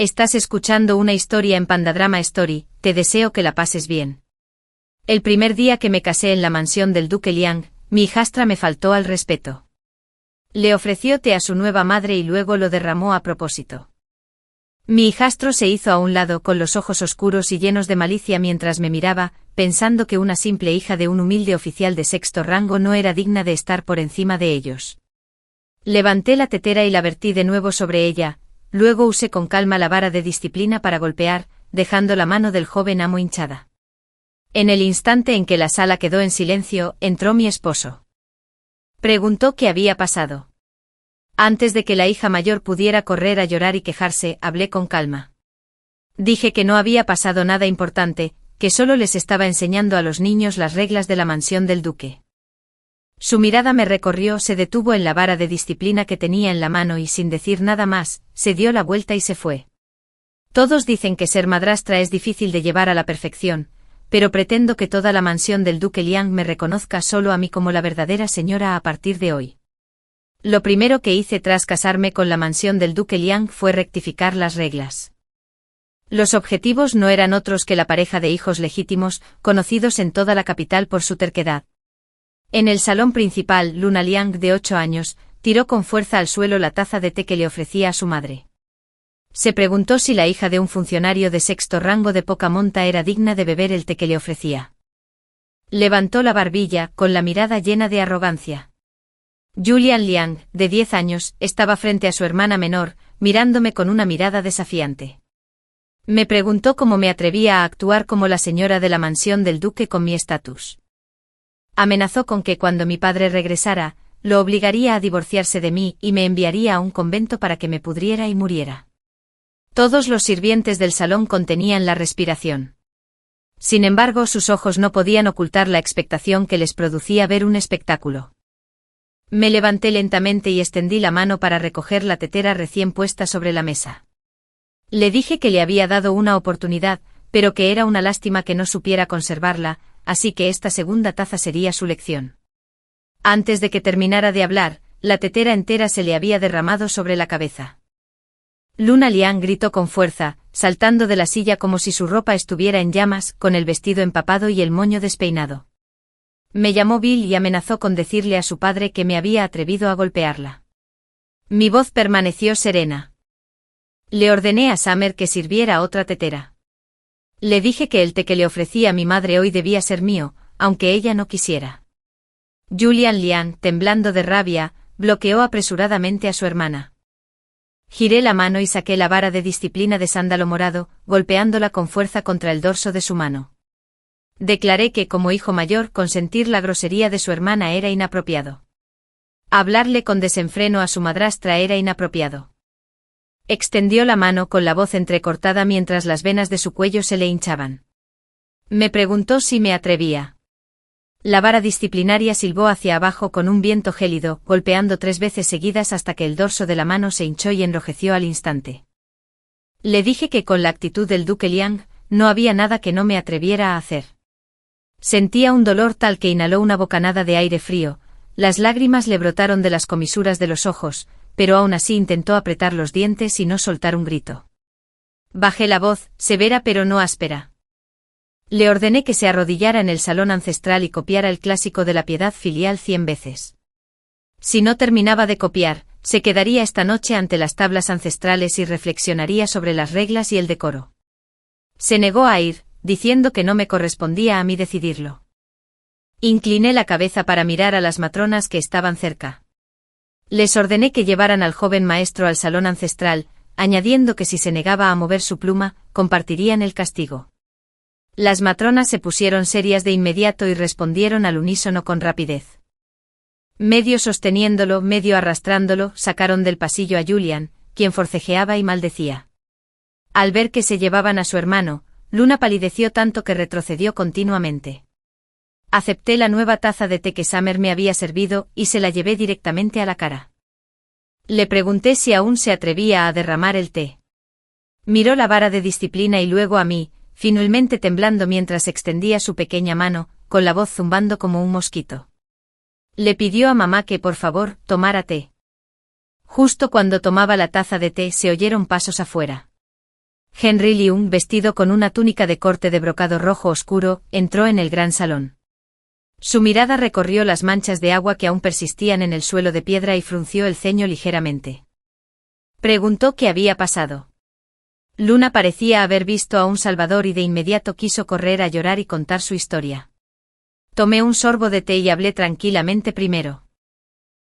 Estás escuchando una historia en Pandadrama Story, te deseo que la pases bien. El primer día que me casé en la mansión del duque Liang, mi hijastra me faltó al respeto. Le ofreció té a su nueva madre y luego lo derramó a propósito. Mi hijastro se hizo a un lado con los ojos oscuros y llenos de malicia mientras me miraba, pensando que una simple hija de un humilde oficial de sexto rango no era digna de estar por encima de ellos. Levanté la tetera y la vertí de nuevo sobre ella, luego usé con calma la vara de disciplina para golpear, dejando la mano del joven amo hinchada. En el instante en que la sala quedó en silencio, entró mi esposo. Preguntó qué había pasado. Antes de que la hija mayor pudiera correr a llorar y quejarse, hablé con calma. Dije que no había pasado nada importante, que solo les estaba enseñando a los niños las reglas de la mansión del duque. Su mirada me recorrió, se detuvo en la vara de disciplina que tenía en la mano y sin decir nada más, se dio la vuelta y se fue. Todos dicen que ser madrastra es difícil de llevar a la perfección, pero pretendo que toda la mansión del duque Liang me reconozca solo a mí como la verdadera señora a partir de hoy. Lo primero que hice tras casarme con la mansión del duque Liang fue rectificar las reglas. Los objetivos no eran otros que la pareja de hijos legítimos, conocidos en toda la capital por su terquedad. En el salón principal, Luna Liang, de 8 años, tiró con fuerza al suelo la taza de té que le ofrecía a su madre. Se preguntó si la hija de un funcionario de sexto rango de poca monta era digna de beber el té que le ofrecía. Levantó la barbilla, con la mirada llena de arrogancia. Julian Liang, de 10 años, estaba frente a su hermana menor, mirándome con una mirada desafiante. Me preguntó cómo me atrevía a actuar como la señora de la mansión del duque con mi estatus. Amenazó con que cuando mi padre regresara, lo obligaría a divorciarse de mí y me enviaría a un convento para que me pudriera y muriera. Todos los sirvientes del salón contenían la respiración. Sin embargo, sus ojos no podían ocultar la expectación que les producía ver un espectáculo. Me levanté lentamente y extendí la mano para recoger la tetera recién puesta sobre la mesa. Le dije que le había dado una oportunidad, pero que era una lástima que no supiera conservarla, así que esta segunda taza sería su lección. Antes de que terminara de hablar, la tetera entera se le había derramado sobre la cabeza. Luna Liang gritó con fuerza, saltando de la silla como si su ropa estuviera en llamas, con el vestido empapado y el moño despeinado. Me llamó Bill y amenazó con decirle a su padre que me había atrevido a golpearla. Mi voz permaneció serena. Le ordené a Summer que sirviera otra tetera. Le dije que el té que le ofrecía a mi madre hoy debía ser mío, aunque ella no quisiera. Julian Liang, temblando de rabia, bloqueó apresuradamente a su hermana. Giré la mano y saqué la vara de disciplina de sándalo morado, golpeándola con fuerza contra el dorso de su mano. Declaré que como hijo mayor consentir la grosería de su hermana era inapropiado. Hablarle con desenfreno a su madrastra era inapropiado. Extendió la mano con la voz entrecortada mientras las venas de su cuello se le hinchaban. Me preguntó si me atrevía. La vara disciplinaria silbó hacia abajo con un viento gélido, golpeando 3 veces seguidas hasta que el dorso de la mano se hinchó y enrojeció al instante. Le dije que con la actitud del duque Liang, no había nada que no me atreviera a hacer. Sentía un dolor tal que inhaló una bocanada de aire frío, las lágrimas le brotaron de las comisuras de los ojos, pero aún así intentó apretar los dientes y no soltar un grito. Bajé la voz, severa pero no áspera. Le ordené que se arrodillara en el salón ancestral y copiara el clásico de la piedad filial 100 veces. Si no terminaba de copiar, se quedaría esta noche ante las tablas ancestrales y reflexionaría sobre las reglas y el decoro. Se negó a ir, diciendo que no me correspondía a mí decidirlo. Incliné la cabeza para mirar a las matronas que estaban cerca. Les ordené que llevaran al joven maestro al salón ancestral, añadiendo que si se negaba a mover su pluma, compartirían el castigo. Las matronas se pusieron serias de inmediato y respondieron al unísono con rapidez. Medio sosteniéndolo, medio arrastrándolo, sacaron del pasillo a Julian, quien forcejeaba y maldecía. Al ver que se llevaban a su hermano, Luna palideció tanto que retrocedió continuamente. Acepté la nueva taza de té que Summer me había servido y se la llevé directamente a la cara. Le pregunté si aún se atrevía a derramar el té. Miró la vara de disciplina y luego a mí, finalmente temblando mientras extendía su pequeña mano, con la voz zumbando como un mosquito. Le pidió a mamá que por favor tomara té. Justo cuando tomaba la taza de té se oyeron pasos afuera. Henry Leung, vestido con una túnica de corte de brocado rojo oscuro, entró en el gran salón. Su mirada recorrió las manchas de agua que aún persistían en el suelo de piedra y frunció el ceño ligeramente. Preguntó qué había pasado. Luna parecía haber visto a un salvador y de inmediato quiso correr a llorar y contar su historia. Tomé un sorbo de té y hablé tranquilamente primero.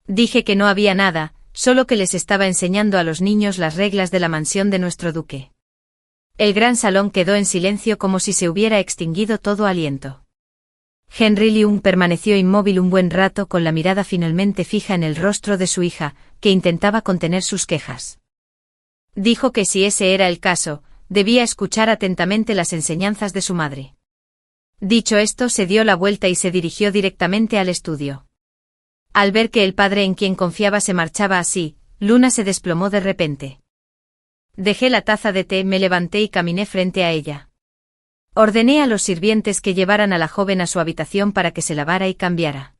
Dije que no había nada, solo que les estaba enseñando a los niños las reglas de la mansión de nuestro duque. El gran salón quedó en silencio como si se hubiera extinguido todo aliento. Henry Leung permaneció inmóvil un buen rato con la mirada finalmente fija en el rostro de su hija, que intentaba contener sus quejas. Dijo que si ese era el caso, debía escuchar atentamente las enseñanzas de su madre. Dicho esto, se dio la vuelta y se dirigió directamente al estudio. Al ver que el padre en quien confiaba se marchaba así, Luna se desplomó de repente. Dejé la taza de té, me levanté y caminé frente a ella. Ordené a los sirvientes que llevaran a la joven a su habitación para que se lavara y cambiara.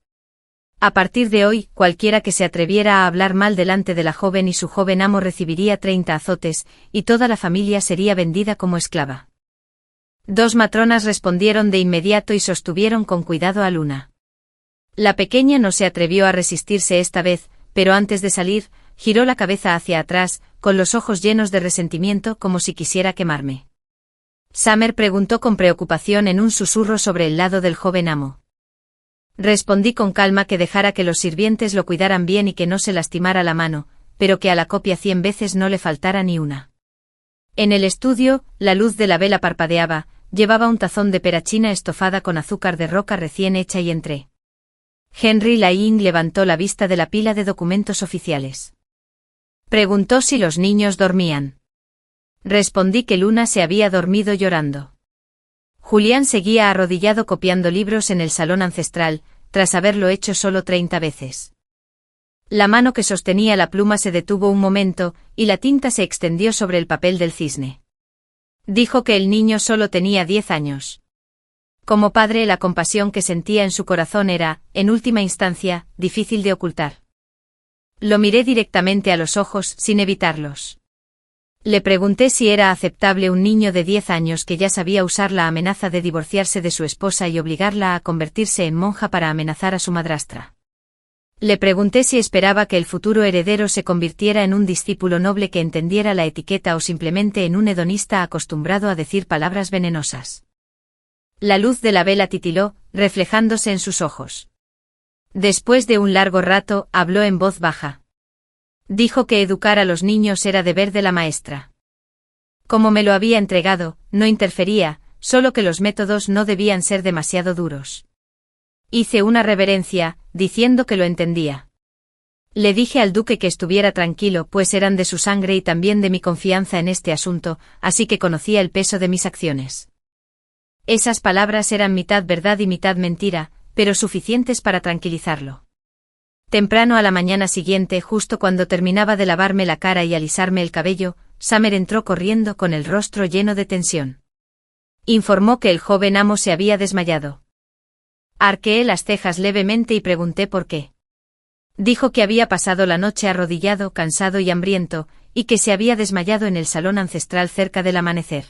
A partir de hoy, cualquiera que se atreviera a hablar mal delante de la joven y su joven amo recibiría 30 azotes, y toda la familia sería vendida como esclava. 2 matronas respondieron de inmediato y sostuvieron con cuidado a Luna. La pequeña no se atrevió a resistirse esta vez, pero antes de salir, giró la cabeza hacia atrás, con los ojos llenos de resentimiento como si quisiera quemarme. Summer preguntó con preocupación en un susurro sobre el lado del joven amo. Respondí con calma que dejara que los sirvientes lo cuidaran bien y que no se lastimara la mano, pero que a la copia 100 veces no le faltara ni una. En el estudio, la luz de la vela parpadeaba, llevaba un tazón de perachina estofada con azúcar de roca recién hecha y entré. Henry Leung levantó la vista de la pila de documentos oficiales. Preguntó si los niños dormían. Respondí que Luna se había dormido llorando. Julián seguía arrodillado copiando libros en el salón ancestral, tras haberlo hecho solo 30 veces. La mano que sostenía la pluma se detuvo un momento, y la tinta se extendió sobre el papel del cisne. Dijo que el niño solo tenía 10 años. Como padre, la compasión que sentía en su corazón era, en última instancia, difícil de ocultar. Lo miré directamente a los ojos, sin evitarlos. Le pregunté si era aceptable un niño de 10 años que ya sabía usar la amenaza de divorciarse de su esposa y obligarla a convertirse en monja para amenazar a su madrastra. Le pregunté si esperaba que el futuro heredero se convirtiera en un discípulo noble que entendiera la etiqueta o simplemente en un hedonista acostumbrado a decir palabras venenosas. La luz de la vela titiló, reflejándose en sus ojos. Después de un largo rato, habló en voz baja. Dijo que educar a los niños era deber de la maestra. Como me lo había entregado, no interfería, solo que los métodos no debían ser demasiado duros. Hice una reverencia, diciendo que lo entendía. Le dije al duque que estuviera tranquilo, pues eran de su sangre y también de mi confianza en este asunto, así que conocía el peso de mis acciones. Esas palabras eran mitad verdad y mitad mentira, pero suficientes para tranquilizarlo. Temprano a la mañana siguiente, justo cuando terminaba de lavarme la cara y alisarme el cabello, Summer entró corriendo con el rostro lleno de tensión. Informó que el joven amo se había desmayado. Arqueé las cejas levemente y pregunté por qué. Dijo que había pasado la noche arrodillado, cansado y hambriento, y que se había desmayado en el salón ancestral cerca del amanecer.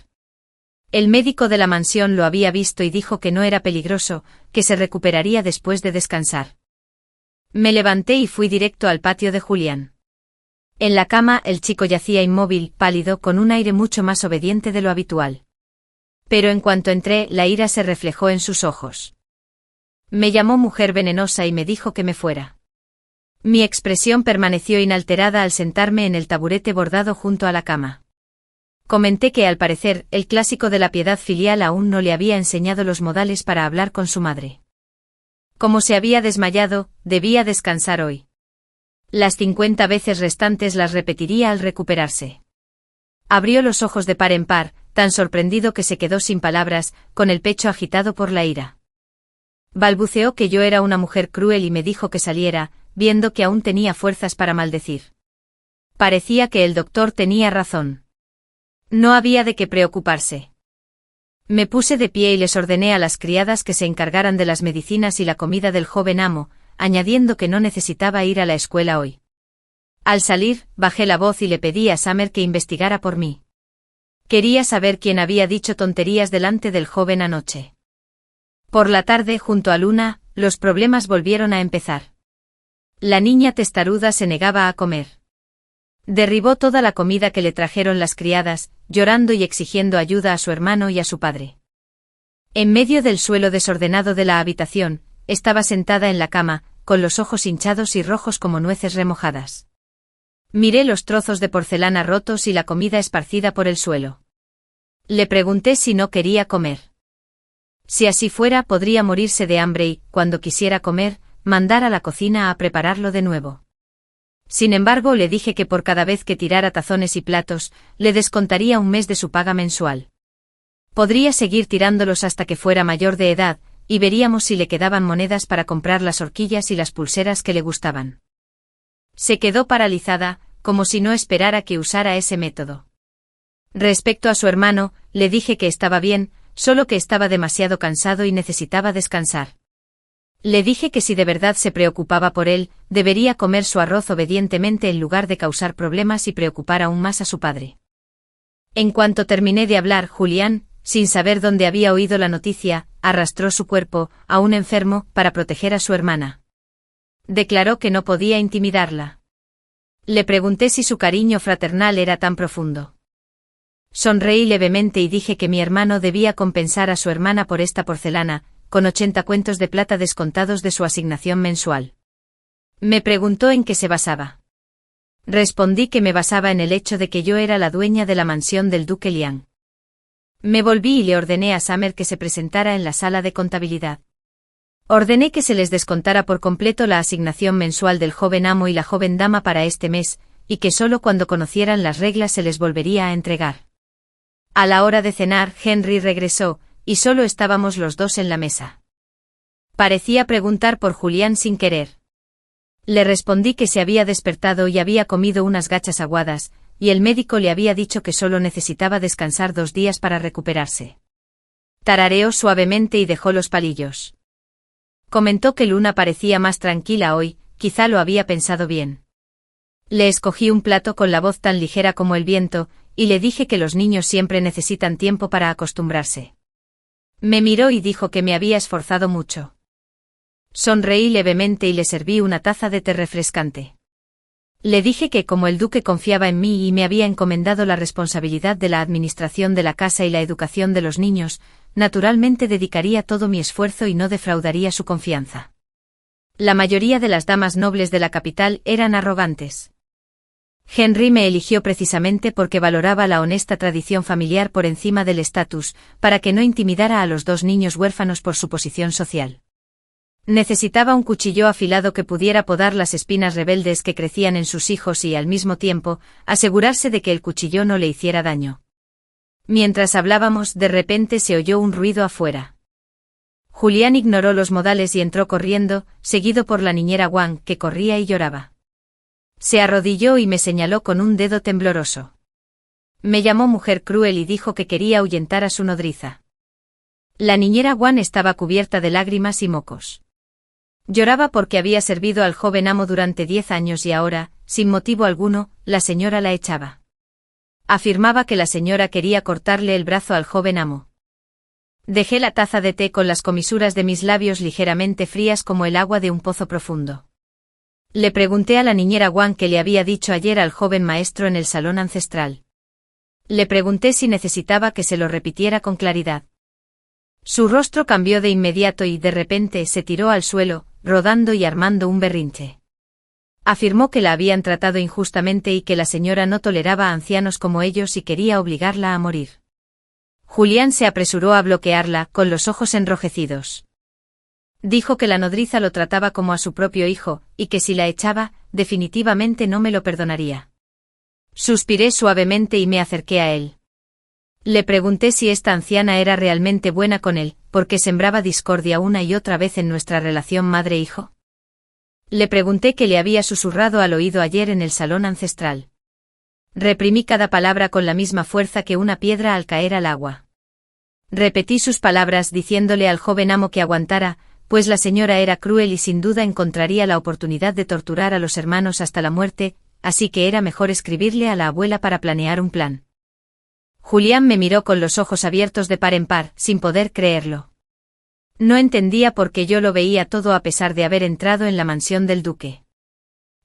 El médico de la mansión lo había visto y dijo que no era peligroso, que se recuperaría después de descansar. Me levanté y fui directo al patio de Julián. En la cama, el chico yacía inmóvil, pálido, con un aire mucho más obediente de lo habitual. Pero en cuanto entré, la ira se reflejó en sus ojos. Me llamó mujer venenosa y me dijo que me fuera. Mi expresión permaneció inalterada al sentarme en el taburete bordado junto a la cama. Comenté que al parecer, el clásico de la piedad filial aún no le había enseñado los modales para hablar con su madre. Como se había desmayado, debía descansar hoy. Las 50 veces restantes las repetiría al recuperarse. Abrió los ojos de par en par, tan sorprendido que se quedó sin palabras, con el pecho agitado por la ira. Balbuceó que yo era una mujer cruel y me dijo que saliera, viendo que aún tenía fuerzas para maldecir. Parecía que el doctor tenía razón. No había de qué preocuparse. Me puse de pie y les ordené a las criadas que se encargaran de las medicinas y la comida del joven amo, añadiendo que no necesitaba ir a la escuela hoy. Al salir, bajé la voz y le pedí a Summer que investigara por mí. Quería saber quién había dicho tonterías delante del joven anoche. Por la tarde, junto a Luna, los problemas volvieron a empezar. La niña testaruda se negaba a comer. Derribó toda la comida que le trajeron las criadas, llorando y exigiendo ayuda a su hermano y a su padre. En medio del suelo desordenado de la habitación, estaba sentada en la cama, con los ojos hinchados y rojos como nueces remojadas. Miré los trozos de porcelana rotos y la comida esparcida por el suelo. Le pregunté si no quería comer. Si así fuera, podría morirse de hambre y, cuando quisiera comer, mandar a la cocina a prepararlo de nuevo. Sin embargo, le dije que por cada vez que tirara tazones y platos, le descontaría un mes de su paga mensual. Podría seguir tirándolos hasta que fuera mayor de edad, y veríamos si le quedaban monedas para comprar las horquillas y las pulseras que le gustaban. Se quedó paralizada, como si no esperara que usara ese método. Respecto a su hermano, le dije que estaba bien, solo que estaba demasiado cansado y necesitaba descansar. Le dije que si de verdad se preocupaba por él, debería comer su arroz obedientemente en lugar de causar problemas y preocupar aún más a su padre. En cuanto terminé de hablar, Julián, sin saber dónde había oído la noticia, arrastró su cuerpo, aún enfermo, para proteger a su hermana. Declaró que no podía intimidarla. Le pregunté si su cariño fraternal era tan profundo. Sonreí levemente y dije que mi hermano debía compensar a su hermana por esta porcelana, con 80 cuentos de plata descontados de su asignación mensual. Me preguntó en qué se basaba. Respondí que me basaba en el hecho de que yo era la dueña de la mansión del duque Liang. Me volví y le ordené a Summer que se presentara en la sala de contabilidad. Ordené que se les descontara por completo la asignación mensual del joven amo y la joven dama para este mes, y que solo cuando conocieran las reglas se les volvería a entregar. A la hora de cenar, Henry regresó, y solo estábamos los dos en la mesa. Parecía preguntar por Julián sin querer. Le respondí que se había despertado y había comido unas gachas aguadas, y el médico le había dicho que solo necesitaba descansar 2 días para recuperarse. Tarareó suavemente y dejó los palillos. Comentó que Luna parecía más tranquila hoy, quizá lo había pensado bien. Le escogí un plato con la voz tan ligera como el viento, y le dije que los niños siempre necesitan tiempo para acostumbrarse. Me miró y dijo que me había esforzado mucho. Sonreí levemente y le serví una taza de té refrescante. Le dije que como el duque confiaba en mí y me había encomendado la responsabilidad de la administración de la casa y la educación de los niños, naturalmente dedicaría todo mi esfuerzo y no defraudaría su confianza. La mayoría de las damas nobles de la capital eran arrogantes. Henry me eligió precisamente porque valoraba la honesta tradición familiar por encima del estatus, para que no intimidara a los 2 niños huérfanos por su posición social. Necesitaba un cuchillo afilado que pudiera podar las espinas rebeldes que crecían en sus hijos y, al mismo tiempo, asegurarse de que el cuchillo no le hiciera daño. Mientras hablábamos, de repente se oyó un ruido afuera. Julián ignoró los modales y entró corriendo, seguido por la niñera Wang, que corría y lloraba. Se arrodilló y me señaló con un dedo tembloroso. Me llamó mujer cruel y dijo que quería ahuyentar a su nodriza. La niñera Wang estaba cubierta de lágrimas y mocos. Lloraba porque había servido al joven amo durante 10 años y ahora, sin motivo alguno, la señora la echaba. Afirmaba que la señora quería cortarle el brazo al joven amo. Dejé la taza de té con las comisuras de mis labios ligeramente frías como el agua de un pozo profundo. Le pregunté a la niñera Wang qué le había dicho ayer al joven maestro en el salón ancestral. Le pregunté si necesitaba que se lo repitiera con claridad. Su rostro cambió de inmediato y de repente se tiró al suelo, rodando y armando un berrinche. Afirmó que la habían tratado injustamente y que la señora no toleraba a ancianos como ellos y quería obligarla a morir. Julián se apresuró a bloquearla, con los ojos enrojecidos. Dijo que la nodriza lo trataba como a su propio hijo, y que si la echaba, definitivamente no me lo perdonaría. Suspiré suavemente y me acerqué a él. Le pregunté si esta anciana era realmente buena con él, porque sembraba discordia una y otra vez en nuestra relación madre-hijo. Le pregunté qué le había susurrado al oído ayer en el salón ancestral. Reprimí cada palabra con la misma fuerza que una piedra al caer al agua. Repetí sus palabras diciéndole al joven amo que aguantara, pues la señora era cruel y sin duda encontraría la oportunidad de torturar a los hermanos hasta la muerte, así que era mejor escribirle a la abuela para planear un plan. Julián me miró con los ojos abiertos de par en par, sin poder creerlo. No entendía por qué yo lo veía todo a pesar de haber entrado en la mansión del duque.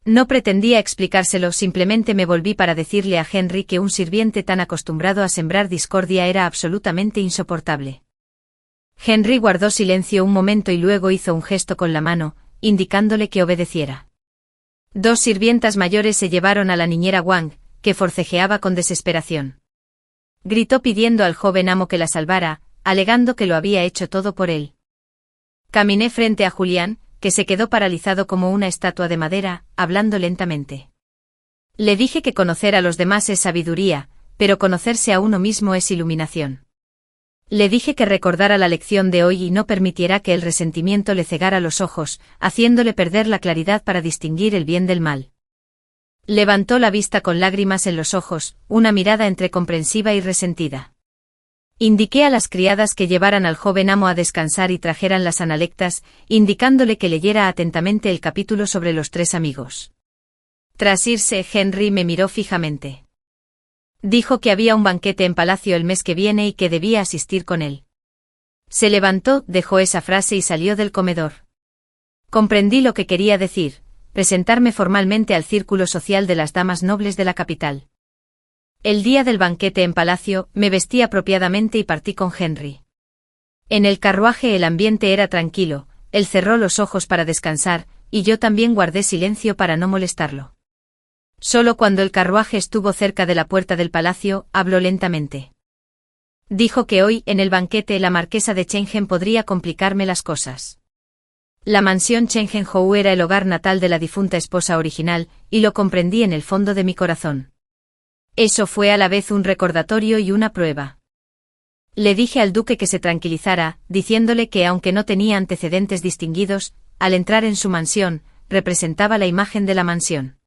No pretendía explicárselo, simplemente me volví para decirle a Henry que un sirviente tan acostumbrado a sembrar discordia era absolutamente insoportable. Henry guardó silencio un momento y luego hizo un gesto con la mano, indicándole que obedeciera. 2 sirvientas mayores se llevaron a la niñera Wang, que forcejeaba con desesperación. Gritó pidiendo al joven amo que la salvara, alegando que lo había hecho todo por él. Caminé frente a Julián, que se quedó paralizado como una estatua de madera, hablando lentamente. Le dije que conocer a los demás es sabiduría, pero conocerse a uno mismo es iluminación. Le dije que recordara la lección de hoy y no permitiera que el resentimiento le cegara los ojos, haciéndole perder la claridad para distinguir el bien del mal. Levantó la vista con lágrimas en los ojos, una mirada entre comprensiva y resentida. Indiqué a las criadas que llevaran al joven amo a descansar y trajeran las analectas, indicándole que leyera atentamente el capítulo sobre los 3 amigos. Tras irse, Henry me miró fijamente. Dijo que había un banquete en palacio el mes que viene y que debía asistir con él. Se levantó, dejó esa frase y salió del comedor. Comprendí lo que quería decir, presentarme formalmente al círculo social de las damas nobles de la capital. El día del banquete en palacio, me vestí apropiadamente y partí con Henry. En el carruaje el ambiente era tranquilo, él cerró los ojos para descansar, y yo también guardé silencio para no molestarlo. Solo cuando el carruaje estuvo cerca de la puerta del palacio, habló lentamente. Dijo que hoy, en el banquete, la marquesa de Chengen podría complicarme las cosas. La mansión Chengenhou era el hogar natal de la difunta esposa original, y lo comprendí en el fondo de mi corazón. Eso fue a la vez un recordatorio y una prueba. Le dije al duque que se tranquilizara, diciéndole que aunque no tenía antecedentes distinguidos, al entrar en su mansión, representaba la imagen de la mansión.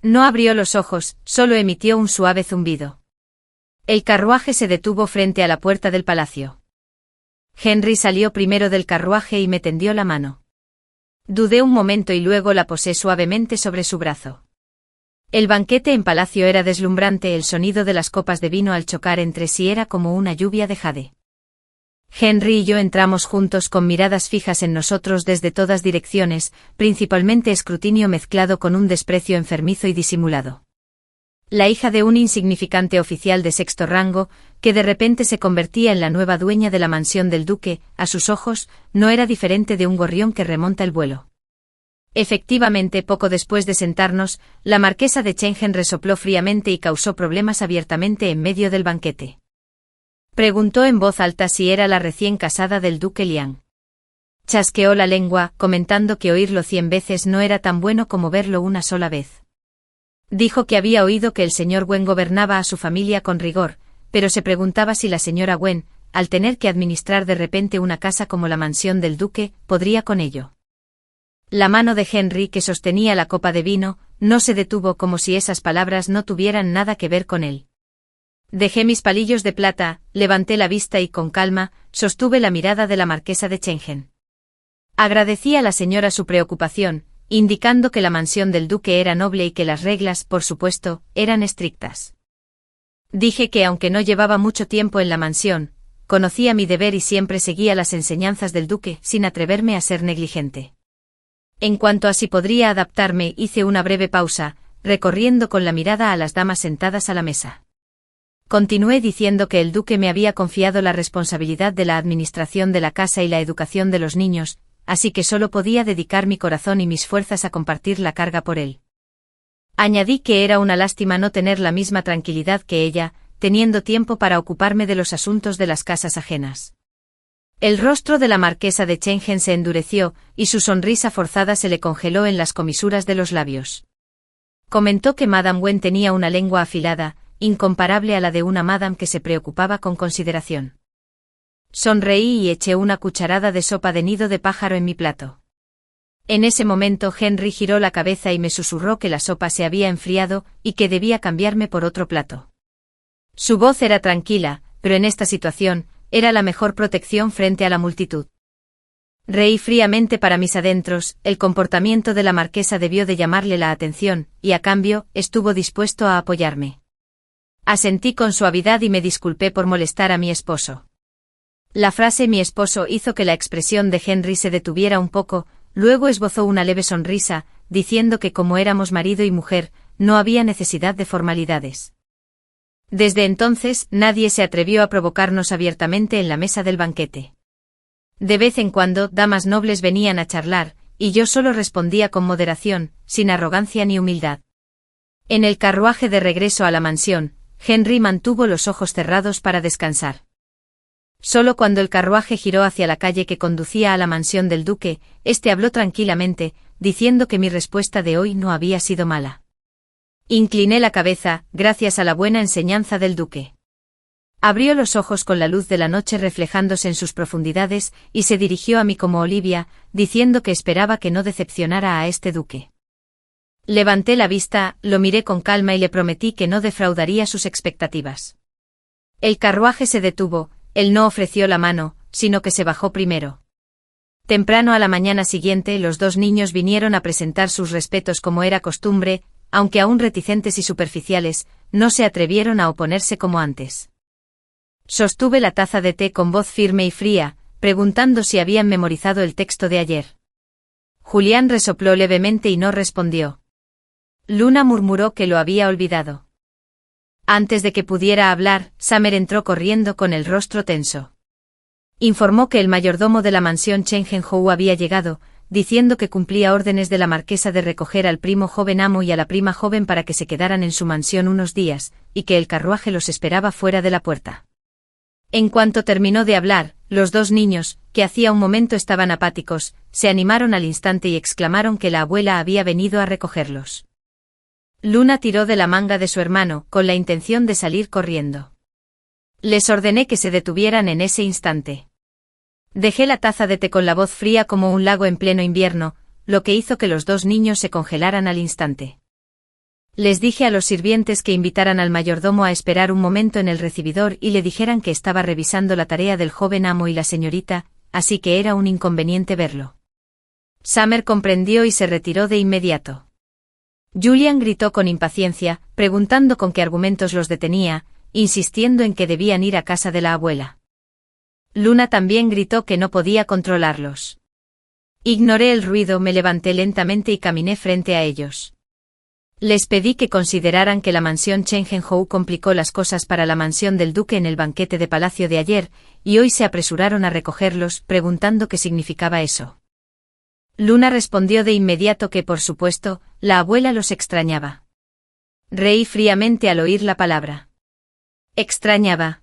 No abrió los ojos, solo emitió un suave zumbido. El carruaje se detuvo frente a la puerta del palacio. Henry salió primero del carruaje y me tendió la mano. Dudé un momento y luego la posé suavemente sobre su brazo. El banquete en palacio era deslumbrante, el sonido de las copas de vino al chocar entre sí era como una lluvia de jade. Henry y yo entramos juntos con miradas fijas en nosotros desde todas direcciones, principalmente escrutinio mezclado con un desprecio enfermizo y disimulado. La hija de un insignificante oficial de 6º rango, que de repente se convertía en la nueva dueña de la mansión del duque, a sus ojos, no era diferente de un gorrión que remonta el vuelo. Efectivamente, poco después de sentarnos, la marquesa de Chengen resopló fríamente y causó problemas abiertamente en medio del banquete. Preguntó en voz alta si era la recién casada del duque Liang. Chasqueó la lengua, comentando que oírlo 100 veces no era tan bueno como verlo una sola vez. Dijo que había oído que el señor Wen gobernaba a su familia con rigor, pero se preguntaba si la señora Wen, al tener que administrar de repente una casa como la mansión del duque, podría con ello. La mano de Henry, que sostenía la copa de vino, no se detuvo como si esas palabras no tuvieran nada que ver con él. Dejé mis palillos de plata, levanté la vista y con calma, sostuve la mirada de la marquesa de Chengen. Agradecí a la señora su preocupación, indicando que la mansión del duque era noble y que las reglas, por supuesto, eran estrictas. Dije que aunque no llevaba mucho tiempo en la mansión, conocía mi deber y siempre seguía las enseñanzas del duque, sin atreverme a ser negligente. En cuanto a si podría adaptarme, hice una breve pausa, recorriendo con la mirada a las damas sentadas a la mesa. Continué diciendo que el duque me había confiado la responsabilidad de la administración de la casa y la educación de los niños, así que solo podía dedicar mi corazón y mis fuerzas a compartir la carga por él. Añadí que era una lástima no tener la misma tranquilidad que ella, teniendo tiempo para ocuparme de los asuntos de las casas ajenas. El rostro de la marquesa de Chengen se endureció, y su sonrisa forzada se le congeló en las comisuras de los labios. Comentó que Madame Wen tenía una lengua afilada, incomparable a la de una madame que se preocupaba con consideración. Sonreí y eché una cucharada de sopa de nido de pájaro en mi plato. En ese momento Henry giró la cabeza y me susurró que la sopa se había enfriado y que debía cambiarme por otro plato. Su voz era tranquila, pero en esta situación, era la mejor protección frente a la multitud. Reí fríamente para mis adentros, el comportamiento de la marquesa debió de llamarle la atención, y a cambio, estuvo dispuesto a apoyarme. Asentí con suavidad y me disculpé por molestar a mi esposo. La frase mi esposo hizo que la expresión de Henry se detuviera un poco, luego esbozó una leve sonrisa, diciendo que como éramos marido y mujer, no había necesidad de formalidades. Desde entonces, nadie se atrevió a provocarnos abiertamente en la mesa del banquete. De vez en cuando, damas nobles venían a charlar, y yo solo respondía con moderación, sin arrogancia ni humildad. En el carruaje de regreso a la mansión, Henry mantuvo los ojos cerrados para descansar. Solo cuando el carruaje giró hacia la calle que conducía a la mansión del duque, este habló tranquilamente, diciendo que mi respuesta de hoy no había sido mala. Incliné la cabeza, gracias a la buena enseñanza del duque. Abrió los ojos con la luz de la noche reflejándose en sus profundidades, y se dirigió a mí como Olivia, diciendo que esperaba que no decepcionara a este duque. Levanté la vista, lo miré con calma y le prometí que no defraudaría sus expectativas. El carruaje se detuvo, él no ofreció la mano, sino que se bajó primero. Temprano a la mañana siguiente los dos niños vinieron a presentar sus respetos como era costumbre, aunque aún reticentes y superficiales, no se atrevieron a oponerse como antes. Sostuve la taza de té con voz firme y fría, preguntando si habían memorizado el texto de ayer. Julián resopló levemente y no respondió. Luna murmuró que lo había olvidado. Antes de que pudiera hablar, Summer entró corriendo con el rostro tenso. Informó que el mayordomo de la mansión Chengenhou había llegado, diciendo que cumplía órdenes de la marquesa de recoger al primo joven amo y a la prima joven para que se quedaran en su mansión unos días, y que el carruaje los esperaba fuera de la puerta. En cuanto terminó de hablar, los dos niños, que hacía un momento estaban apáticos, se animaron al instante y exclamaron que la abuela había venido a recogerlos. Luna tiró de la manga de su hermano, con la intención de salir corriendo. Les ordené que se detuvieran en ese instante. Dejé la taza de té con la voz fría como un lago en pleno invierno, lo que hizo que los dos niños se congelaran al instante. Les dije a los sirvientes que invitaran al mayordomo a esperar un momento en el recibidor y le dijeran que estaba revisando la tarea del joven amo y la señorita, así que era un inconveniente verlo. Summer comprendió y se retiró de inmediato. Julian gritó con impaciencia, preguntando con qué argumentos los detenía, insistiendo en que debían ir a casa de la abuela. Luna también gritó que no podía controlarlos. Ignoré el ruido, me levanté lentamente y caminé frente a ellos. Les pedí que consideraran que la mansión Chengenhou complicó las cosas para la mansión del duque en el banquete de palacio de ayer, y hoy se apresuraron a recogerlos, preguntando qué significaba eso. Luna respondió de inmediato que, por supuesto, la abuela los extrañaba. Reí fríamente al oír la palabra. Extrañaba.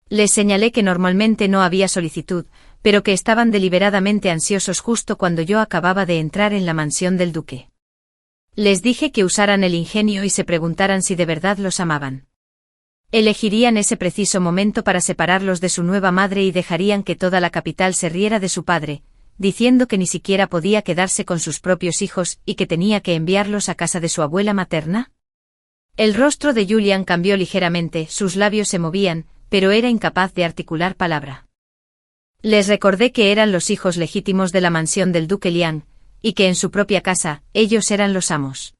Les señalé que normalmente no había solicitud, pero que estaban deliberadamente ansiosos justo cuando yo acababa de entrar en la mansión del duque. Les dije que usaran el ingenio y se preguntaran si de verdad los amaban. Elegirían ese preciso momento para separarlos de su nueva madre y dejarían que toda la capital se riera de su padre, diciendo que ni siquiera podía quedarse con sus propios hijos y que tenía que enviarlos a casa de su abuela materna. El rostro de Julian cambió ligeramente, sus labios se movían, pero era incapaz de articular palabra. Les recordé que eran los hijos legítimos de la mansión del duque Liang, y que en su propia casa, ellos eran los amos.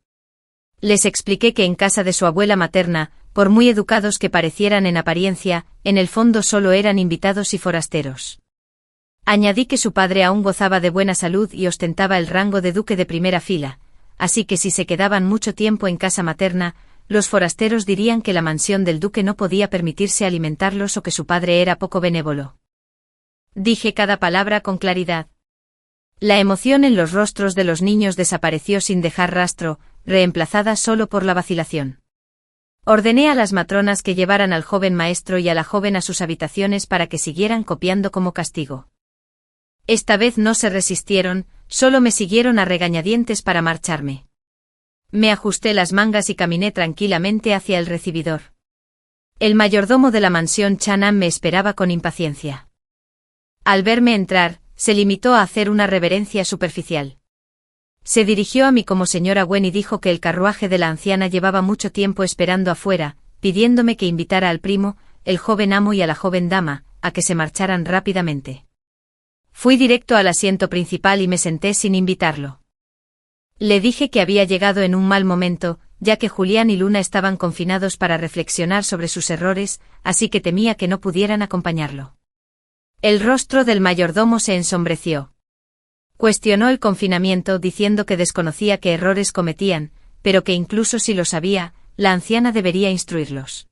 Les expliqué que en casa de su abuela materna, por muy educados que parecieran en apariencia, en el fondo solo eran invitados y forasteros. Añadí que su padre aún gozaba de buena salud y ostentaba el rango de duque de primera fila, así que si se quedaban mucho tiempo en casa materna, los forasteros dirían que la mansión del duque no podía permitirse alimentarlos o que su padre era poco benévolo. Dije cada palabra con claridad. La emoción en los rostros de los niños desapareció sin dejar rastro, reemplazada solo por la vacilación. Ordené a las matronas que llevaran al joven maestro y a la joven a sus habitaciones para que siguieran copiando como castigo. Esta vez no se resistieron, solo me siguieron a regañadientes para marcharme. Me ajusté las mangas y caminé tranquilamente hacia el recibidor. El mayordomo de la mansión Chanam me esperaba con impaciencia. Al verme entrar, se limitó a hacer una reverencia superficial. Se dirigió a mí como señora Wen y dijo que el carruaje de la anciana llevaba mucho tiempo esperando afuera, pidiéndome que invitara al primo, el joven amo y a la joven dama, a que se marcharan rápidamente. Fui directo al asiento principal y me senté sin invitarlo. Le dije que había llegado en un mal momento, ya que Julián y Luna estaban confinados para reflexionar sobre sus errores, así que temía que no pudieran acompañarlo. El rostro del mayordomo se ensombreció. Cuestionó el confinamiento diciendo que desconocía qué errores cometían, pero que incluso si lo sabía, la anciana debería instruirlos.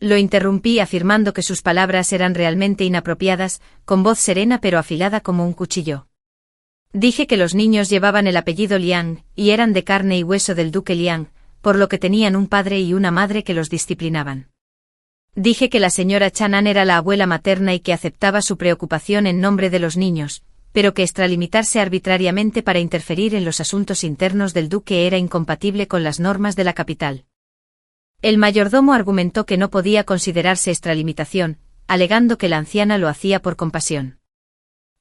Lo interrumpí afirmando que sus palabras eran realmente inapropiadas, con voz serena pero afilada como un cuchillo. Dije que los niños llevaban el apellido Liang, y eran de carne y hueso del duque Liang, por lo que tenían un padre y una madre que los disciplinaban. Dije que la señora Chanan era la abuela materna y que aceptaba su preocupación en nombre de los niños, pero que extralimitarse arbitrariamente para interferir en los asuntos internos del duque era incompatible con las normas de la capital. El mayordomo argumentó que no podía considerarse extralimitación, alegando que la anciana lo hacía por compasión.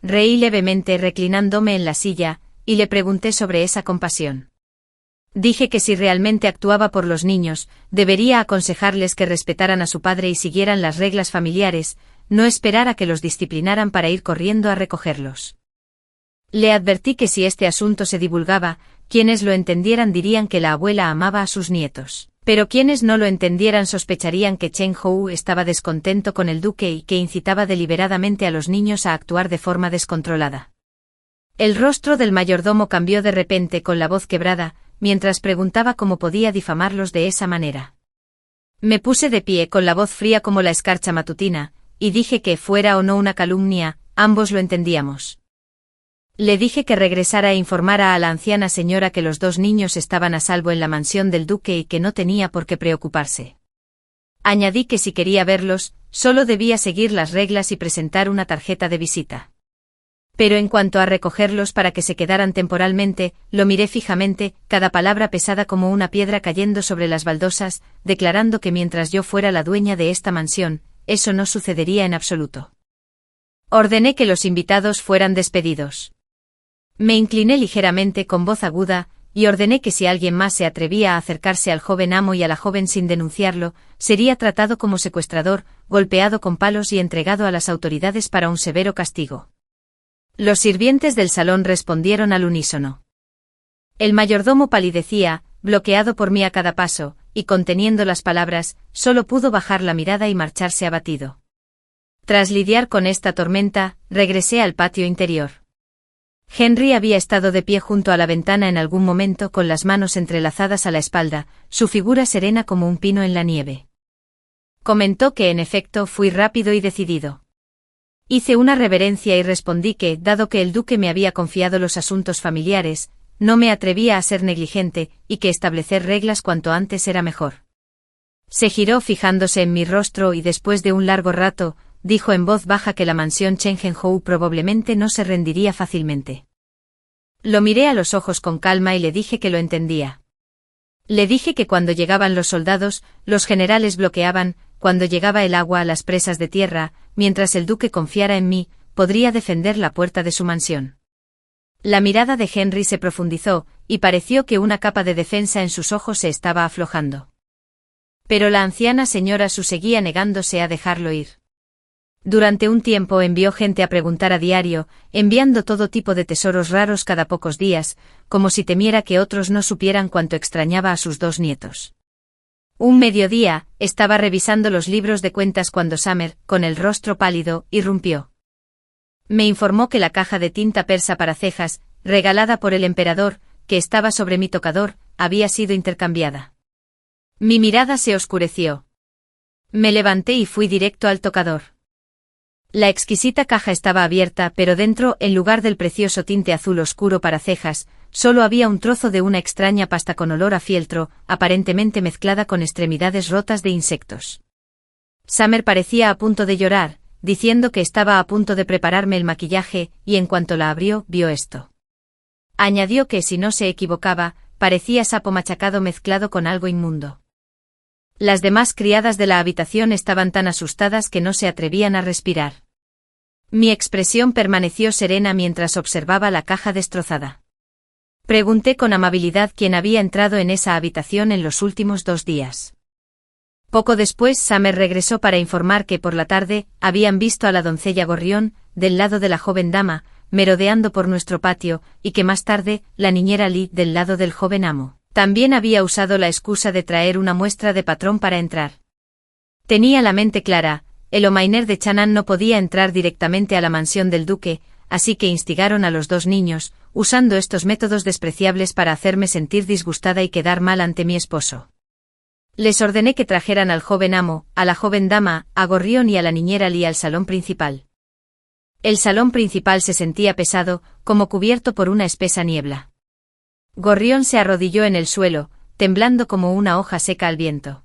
Reí levemente reclinándome en la silla, y le pregunté sobre esa compasión. Dije que si realmente actuaba por los niños, debería aconsejarles que respetaran a su padre y siguieran las reglas familiares, no esperar a que los disciplinaran para ir corriendo a recogerlos. Le advertí que si este asunto se divulgaba, quienes lo entendieran dirían que la abuela amaba a sus nietos, pero quienes no lo entendieran sospecharían que Chen Hou estaba descontento con el duque y que incitaba deliberadamente a los niños a actuar de forma descontrolada. El rostro del mayordomo cambió de repente con la voz quebrada, mientras preguntaba cómo podía difamarlos de esa manera. Me puse de pie con la voz fría como la escarcha matutina, y dije que, fuera o no una calumnia, ambos lo entendíamos. Le dije que regresara e informara a la anciana señora que los dos niños estaban a salvo en la mansión del duque y que no tenía por qué preocuparse. Añadí que si quería verlos, solo debía seguir las reglas y presentar una tarjeta de visita. Pero en cuanto a recogerlos para que se quedaran temporalmente, lo miré fijamente, cada palabra pesada como una piedra cayendo sobre las baldosas, declarando que mientras yo fuera la dueña de esta mansión, eso no sucedería en absoluto. Ordené que los invitados fueran despedidos. Me incliné ligeramente con voz aguda, y ordené que si alguien más se atrevía a acercarse al joven amo y a la joven sin denunciarlo, sería tratado como secuestrador, golpeado con palos y entregado a las autoridades para un severo castigo. Los sirvientes del salón respondieron al unísono. El mayordomo palidecía, bloqueado por mí a cada paso, y conteniendo las palabras, solo pudo bajar la mirada y marcharse abatido. Tras lidiar con esta tormenta, regresé al patio interior. Henry había estado de pie junto a la ventana en algún momento con las manos entrelazadas a la espalda, su figura serena como un pino en la nieve. Comentó que en efecto fui rápido y decidido. Hice una reverencia y respondí que, dado que el duque me había confiado los asuntos familiares, no me atrevía a ser negligente, y que establecer reglas cuanto antes era mejor. Se giró fijándose en mi rostro y después de un largo rato, dijo en voz baja que la mansión Chengenhou probablemente no se rendiría fácilmente. Lo miré a los ojos con calma y le dije que lo entendía. Le dije que cuando llegaban los soldados, los generales bloqueaban, cuando llegaba el agua a las presas de tierra, mientras el duque confiara en mí, podría defender la puerta de su mansión. La mirada de Henry se profundizó, y pareció que una capa de defensa en sus ojos se estaba aflojando. Pero la anciana señora Su seguía negándose a dejarlo ir. Durante un tiempo envió gente a preguntar a diario, enviando todo tipo de tesoros raros cada pocos días, como si temiera que otros no supieran cuánto extrañaba a sus dos nietos. Un mediodía, estaba revisando los libros de cuentas cuando Summer, con el rostro pálido, irrumpió. Me informó que la caja de tinta persa para cejas, regalada por el emperador, que estaba sobre mi tocador, había sido intercambiada. Mi mirada se oscureció. Me levanté y fui directo al tocador. La exquisita caja estaba abierta, pero dentro, en lugar del precioso tinte azul oscuro para cejas, solo había un trozo de una extraña pasta con olor a fieltro, aparentemente mezclada con extremidades rotas de insectos. Summer parecía a punto de llorar, diciendo que estaba a punto de prepararme el maquillaje, y en cuanto la abrió, vio esto. Añadió que si no se equivocaba, parecía sapo machacado mezclado con algo inmundo. Las demás criadas de la habitación estaban tan asustadas que no se atrevían a respirar. Mi expresión permaneció serena mientras observaba la caja destrozada. Pregunté con amabilidad quién había entrado en esa habitación en los últimos 2 días. Poco después Summer regresó para informar que por la tarde habían visto a la doncella Gorrión, del lado de la joven dama, merodeando por nuestro patio, y que más tarde, la niñera Lee del lado del joven amo. También había usado la excusa de traer una muestra de patrón para entrar. Tenía la mente clara, el Omainer de Chanaan no podía entrar directamente a la mansión del duque, así que instigaron a los dos niños, usando estos métodos despreciables para hacerme sentir disgustada y quedar mal ante mi esposo. Les ordené que trajeran al joven amo, a la joven dama, a Gorrión y a la niñera Lee al salón principal. El salón principal se sentía pesado, como cubierto por una espesa niebla. Gorrión se arrodilló en el suelo, temblando como una hoja seca al viento.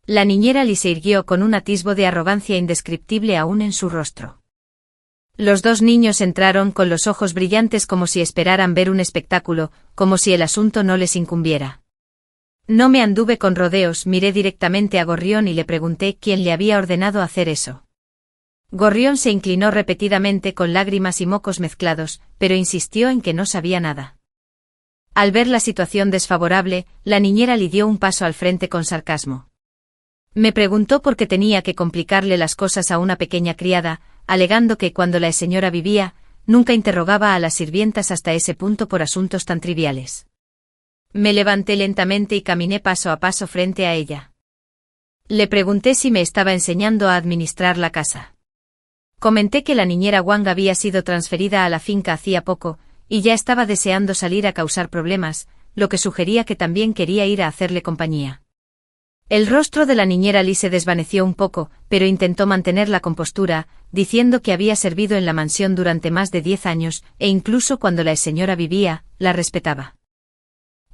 La niñera Lee se irguió con un atisbo de arrogancia indescriptible aún en su rostro. Los dos niños entraron con los ojos brillantes como si esperaran ver un espectáculo, como si el asunto no les incumbiera. No me anduve con rodeos, miré directamente a Gorrión y le pregunté quién le había ordenado hacer eso. Gorrión se inclinó repetidamente con lágrimas y mocos mezclados, pero insistió en que no sabía nada. Al ver la situación desfavorable, la niñera Lee dio un paso al frente con sarcasmo. Me preguntó por qué tenía que complicarle las cosas a una pequeña criada, alegando que cuando la señora vivía, nunca interrogaba a las sirvientas hasta ese punto por asuntos tan triviales. Me levanté lentamente y caminé paso a paso frente a ella. Le pregunté si me estaba enseñando a administrar la casa. Comenté que la niñera Wang había sido transferida a la finca hacía poco, y ya estaba deseando salir a causar problemas, lo que sugería que también quería ir a hacerle compañía. El rostro de la niñera Lee se desvaneció un poco, pero intentó mantener la compostura, diciendo que había servido en la mansión durante más de 10 años, e incluso cuando la señora vivía, la respetaba.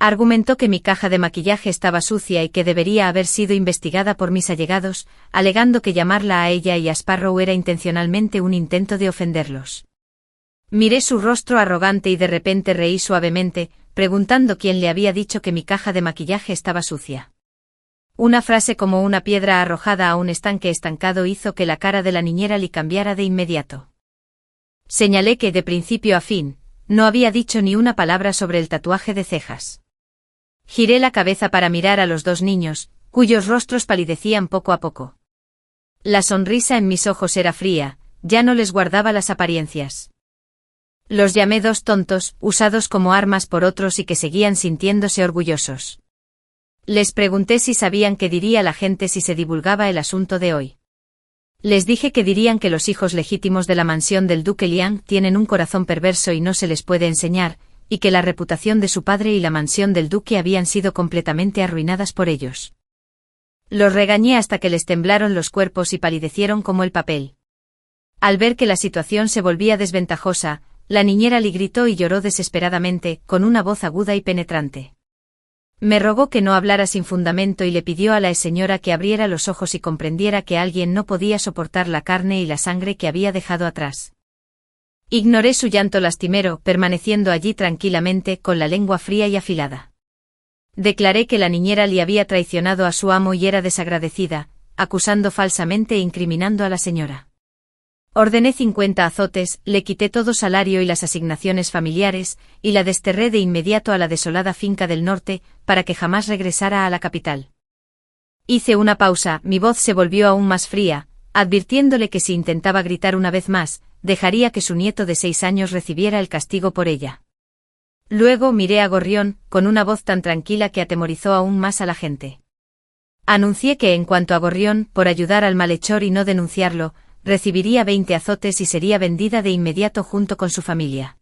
Argumentó que mi caja de maquillaje estaba sucia y que debería haber sido investigada por mis allegados, alegando que llamarla a ella y a Sparrow era intencionalmente un intento de ofenderlos. Miré su rostro arrogante y de repente reí suavemente, preguntando quién le había dicho que mi caja de maquillaje estaba sucia. Una frase como una piedra arrojada a un estanque estancado hizo que la cara de la niñera Lee cambiara de inmediato. Señalé que de principio a fin, no había dicho ni una palabra sobre el tatuaje de cejas. Giré la cabeza para mirar a los dos niños, cuyos rostros palidecían poco a poco. La sonrisa en mis ojos era fría, ya no les guardaba las apariencias. Los llamé dos tontos, usados como armas por otros y que seguían sintiéndose orgullosos. Les pregunté si sabían qué diría la gente si se divulgaba el asunto de hoy. Les dije que dirían que los hijos legítimos de la mansión del duque Liang tienen un corazón perverso y no se les puede enseñar, y que la reputación de su padre y la mansión del duque habían sido completamente arruinadas por ellos. Los regañé hasta que les temblaron los cuerpos y palidecieron como el papel. Al ver que la situación se volvía desventajosa, la niñera Lee gritó y lloró desesperadamente, con una voz aguda y penetrante. Me rogó que no hablara sin fundamento y le pidió a la señora que abriera los ojos y comprendiera que alguien no podía soportar la carne y la sangre que había dejado atrás. Ignoré su llanto lastimero, permaneciendo allí tranquilamente con la lengua fría y afilada. Declaré que la niñera Lee había traicionado a su amo y era desagradecida, acusando falsamente e incriminando a la señora. Ordené 50 azotes, le quité todo salario y las asignaciones familiares, y la desterré de inmediato a la desolada finca del norte, para que jamás regresara a la capital. Hice una pausa, mi voz se volvió aún más fría, advirtiéndole que si intentaba gritar una vez más, dejaría que su nieto de 6 años recibiera el castigo por ella. Luego miré a Gorrión, con una voz tan tranquila que atemorizó aún más a la gente. Anuncié que en cuanto a Gorrión, por ayudar al malhechor y no denunciarlo, recibiría 20 azotes y sería vendida de inmediato junto con su familia.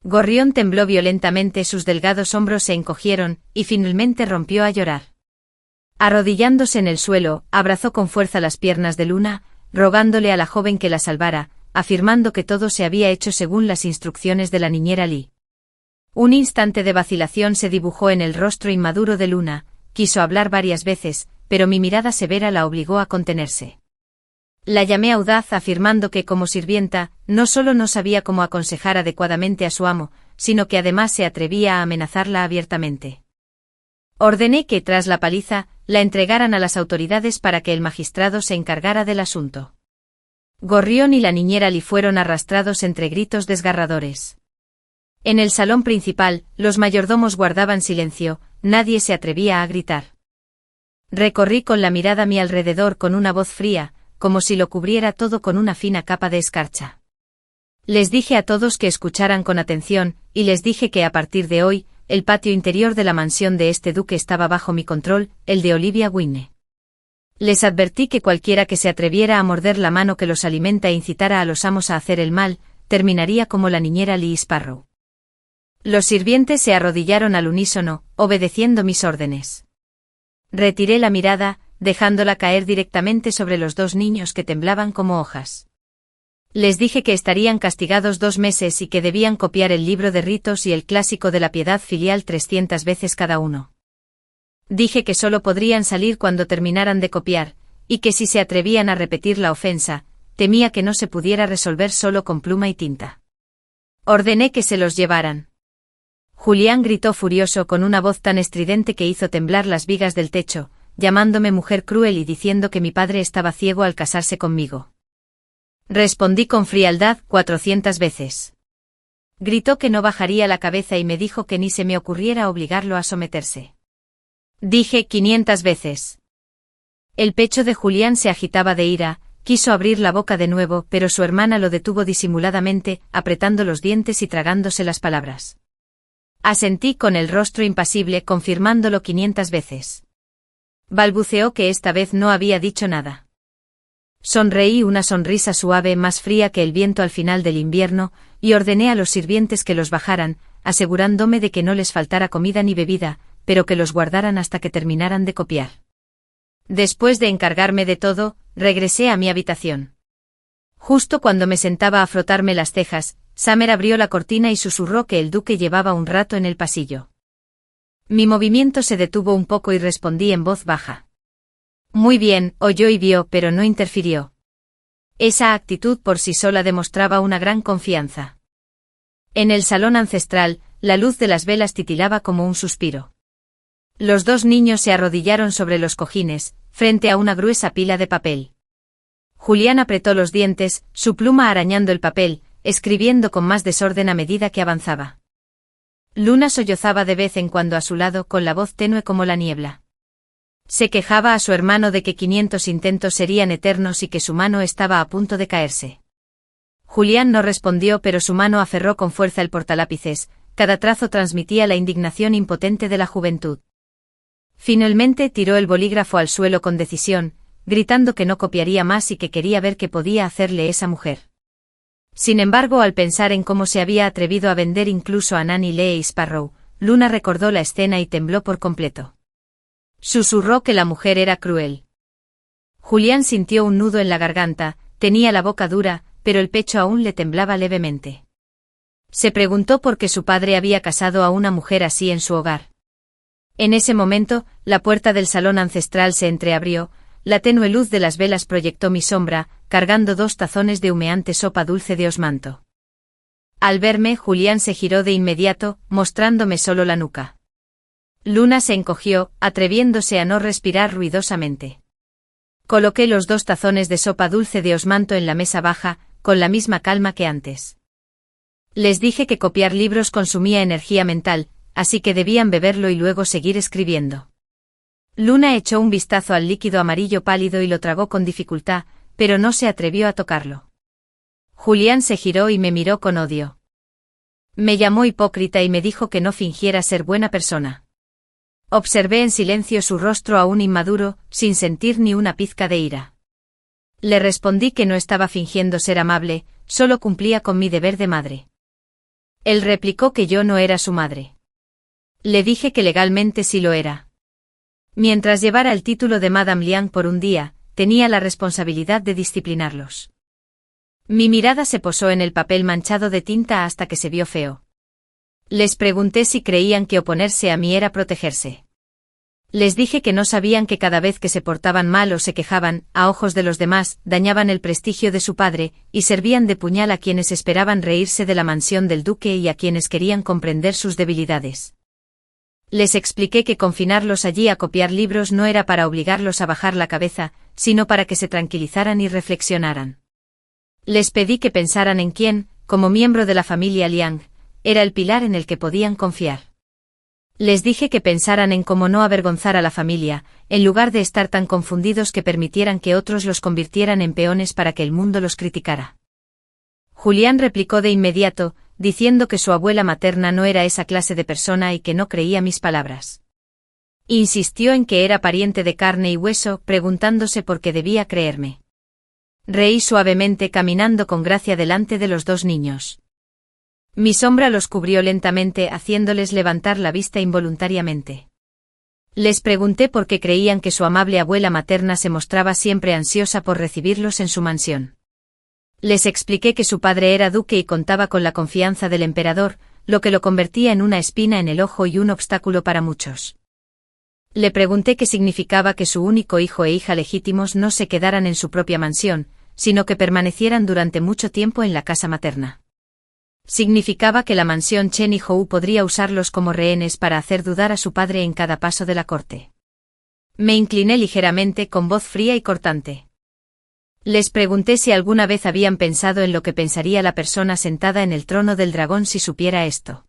Gorrión tembló violentamente, sus delgados hombros se encogieron, y finalmente rompió a llorar. Arrodillándose en el suelo, abrazó con fuerza las piernas de Luna, rogándole a la joven que la salvara, afirmando que todo se había hecho según las instrucciones de la niñera Lee. Un instante de vacilación se dibujó en el rostro inmaduro de Luna, quiso hablar varias veces, pero mi mirada severa la obligó a contenerse. La llamé audaz afirmando que como sirvienta, no solo no sabía cómo aconsejar adecuadamente a su amo, sino que además se atrevía a amenazarla abiertamente. Ordené que, tras la paliza, la entregaran a las autoridades para que el magistrado se encargara del asunto. Gorrión y la niñera Lee fueron arrastrados entre gritos desgarradores. En el salón principal, los mayordomos guardaban silencio, nadie se atrevía a gritar. Recorrí con la mirada a mi alrededor con una voz fría, como si lo cubriera todo con una fina capa de escarcha. Les dije a todos que escucharan con atención, y les dije que a partir de hoy, el patio interior de la mansión de este duque estaba bajo mi control, el de Olivia Gwynne. Les advertí que cualquiera que se atreviera a morder la mano que los alimenta e incitara a los amos a hacer el mal, terminaría como la niñera Lee Sparrow. Los sirvientes se arrodillaron al unísono, obedeciendo mis órdenes. Retiré la mirada, dejándola caer directamente sobre los dos niños que temblaban como hojas. Les dije que estarían castigados 2 meses y que debían copiar el libro de ritos y el clásico de la piedad filial 300 veces cada uno. Dije que solo podrían salir cuando terminaran de copiar, y que si se atrevían a repetir la ofensa, temía que no se pudiera resolver solo con pluma y tinta. Ordené que se los llevaran. Julián gritó furioso con una voz tan estridente que hizo temblar las vigas del techo, llamándome mujer cruel y diciendo que mi padre estaba ciego al casarse conmigo. Respondí con frialdad 400 veces. Gritó que no bajaría la cabeza y me dijo que ni se me ocurriera obligarlo a someterse. Dije 500 veces. El pecho de Julián se agitaba de ira, quiso abrir la boca de nuevo, pero su hermana lo detuvo disimuladamente, apretando los dientes y tragándose las palabras. Asentí con el rostro impasible, confirmándolo 500 veces. Balbuceó que esta vez no había dicho nada. Sonreí una sonrisa suave más fría que el viento al final del invierno, y ordené a los sirvientes que los bajaran, asegurándome de que no les faltara comida ni bebida, pero que los guardaran hasta que terminaran de copiar. Después de encargarme de todo, regresé a mi habitación. Justo cuando me sentaba a frotarme las cejas, Summer abrió la cortina y susurró que el duque llevaba un rato en el pasillo. Mi movimiento se detuvo un poco y respondí en voz baja. Muy bien, oyó y vio, pero no interfirió. Esa actitud por sí sola demostraba una gran confianza. En el salón ancestral, la luz de las velas titilaba como un suspiro. Los dos niños se arrodillaron sobre los cojines, frente a una gruesa pila de papel. Julián apretó los dientes, su pluma arañando el papel, escribiendo con más desorden a medida que avanzaba. Luna sollozaba de vez en cuando a su lado con la voz tenue como la niebla. Se quejaba a su hermano de que 500 intentos serían eternos y que su mano estaba a punto de caerse. Julián no respondió, pero su mano aferró con fuerza el portalápices, cada trazo transmitía la indignación impotente de la juventud. Finalmente tiró el bolígrafo al suelo con decisión, gritando que no copiaría más y que quería ver qué podía hacerle esa mujer. Sin embargo, al pensar en cómo se había atrevido a vender incluso a Nanny Lee Sparrow, Luna recordó la escena y tembló por completo. Susurró que la mujer era cruel. Julián sintió un nudo en la garganta, tenía la boca dura, pero el pecho aún le temblaba levemente. Se preguntó por qué su padre había casado a una mujer así en su hogar. En ese momento, la puerta del salón ancestral se entreabrió, la tenue luz de las velas proyectó mi sombra, cargando 2 tazones de humeante sopa dulce de osmanto. Al verme, Julián se giró de inmediato, mostrándome solo la nuca. Luna se encogió, atreviéndose a no respirar ruidosamente. Coloqué los 2 tazones de sopa dulce de osmanto en la mesa baja, con la misma calma que antes. Les dije que copiar libros consumía energía mental, así que debían beberlo y luego seguir escribiendo. Luna echó un vistazo al líquido amarillo pálido y lo tragó con dificultad, pero no se atrevió a tocarlo. Julián se giró y me miró con odio. Me llamó hipócrita y me dijo que no fingiera ser buena persona. Observé en silencio su rostro aún inmaduro, sin sentir ni una pizca de ira. Le respondí que no estaba fingiendo ser amable, solo cumplía con mi deber de madre. Él replicó que yo no era su madre. Le dije que legalmente sí lo era. Mientras llevara el título de Madame Liang por un día, tenía la responsabilidad de disciplinarlos. Mi mirada se posó en el papel manchado de tinta hasta que se vio feo. Les pregunté si creían que oponerse a mí era protegerse. Les dije que no sabían que cada vez que se portaban mal o se quejaban, a ojos de los demás, dañaban el prestigio de su padre, y servían de puñal a quienes esperaban reírse de la mansión del duque y a quienes querían comprender sus debilidades. Les expliqué que confinarlos allí a copiar libros no era para obligarlos a bajar la cabeza, sino para que se tranquilizaran y reflexionaran. Les pedí que pensaran en quién, como miembro de la familia Liang, era el pilar en el que podían confiar. Les dije que pensaran en cómo no avergonzar a la familia, en lugar de estar tan confundidos que permitieran que otros los convirtieran en peones para que el mundo los criticara. Julián replicó de inmediato, diciendo que su abuela materna no era esa clase de persona y que no creía mis palabras. Insistió en que era pariente de carne y hueso, preguntándose por qué debía creerme. Reí suavemente caminando con gracia delante de los dos niños. Mi sombra los cubrió lentamente, haciéndoles levantar la vista involuntariamente. Les pregunté por qué creían que su amable abuela materna se mostraba siempre ansiosa por recibirlos en su mansión. Les expliqué que su padre era duque y contaba con la confianza del emperador, lo que lo convertía en una espina en el ojo y un obstáculo para muchos. Le pregunté qué significaba que su único hijo e hija legítimos no se quedaran en su propia mansión, sino que permanecieran durante mucho tiempo en la casa materna. Significaba que la mansión Chen y Hou podría usarlos como rehenes para hacer dudar a su padre en cada paso de la corte. Me incliné ligeramente con voz fría y cortante. Les pregunté si alguna vez habían pensado en lo que pensaría la persona sentada en el trono del dragón si supiera esto.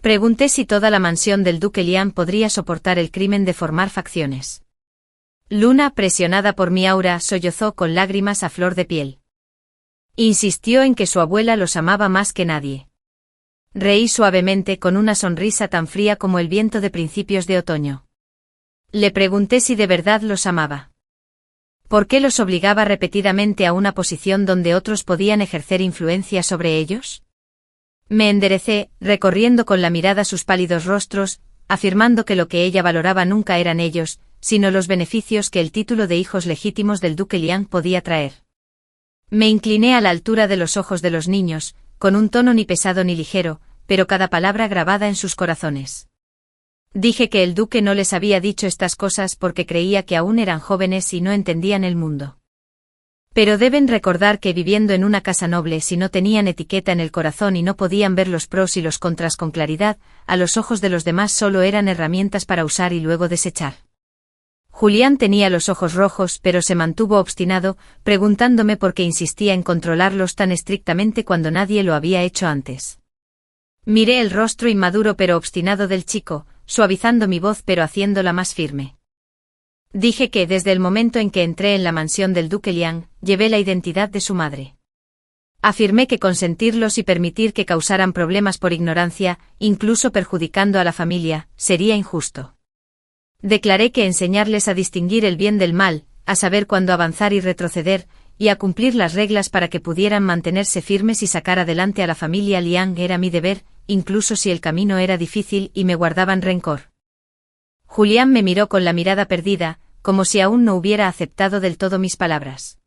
Pregunté si toda la mansión del duque Liang podría soportar el crimen de formar facciones. Luna, presionada por mi aura, sollozó con lágrimas a flor de piel. Insistió en que su abuela los amaba más que nadie. Reí suavemente con una sonrisa tan fría como el viento de principios de otoño. Le pregunté si de verdad los amaba. ¿Por qué los obligaba repetidamente a una posición donde otros podían ejercer influencia sobre ellos? Me enderecé, recorriendo con la mirada sus pálidos rostros, afirmando que lo que ella valoraba nunca eran ellos, sino los beneficios que el título de hijos legítimos del duque Liang podía traer. Me incliné a la altura de los ojos de los niños, con un tono ni pesado ni ligero, pero cada palabra grabada en sus corazones. Dije que el duque no les había dicho estas cosas porque creía que aún eran jóvenes y no entendían el mundo. Pero deben recordar que viviendo en una casa noble, si no tenían etiqueta en el corazón y no podían ver los pros y los contras con claridad, a los ojos de los demás solo eran herramientas para usar y luego desechar. Julián tenía los ojos rojos, pero se mantuvo obstinado, preguntándome por qué insistía en controlarlos tan estrictamente cuando nadie lo había hecho antes. Miré el rostro inmaduro pero obstinado del chico, suavizando mi voz pero haciéndola más firme. Dije que desde el momento en que entré en la mansión del duque Liang, llevé la identidad de su madre. Afirmé que consentirlos y permitir que causaran problemas por ignorancia, incluso perjudicando a la familia, sería injusto. Declaré que enseñarles a distinguir el bien del mal, a saber cuándo avanzar y retroceder, y a cumplir las reglas para que pudieran mantenerse firmes y sacar adelante a la familia Liang era mi deber, incluso si el camino era difícil y me guardaban rencor. Julián me miró con la mirada perdida, como si aún no hubiera aceptado del todo mis palabras.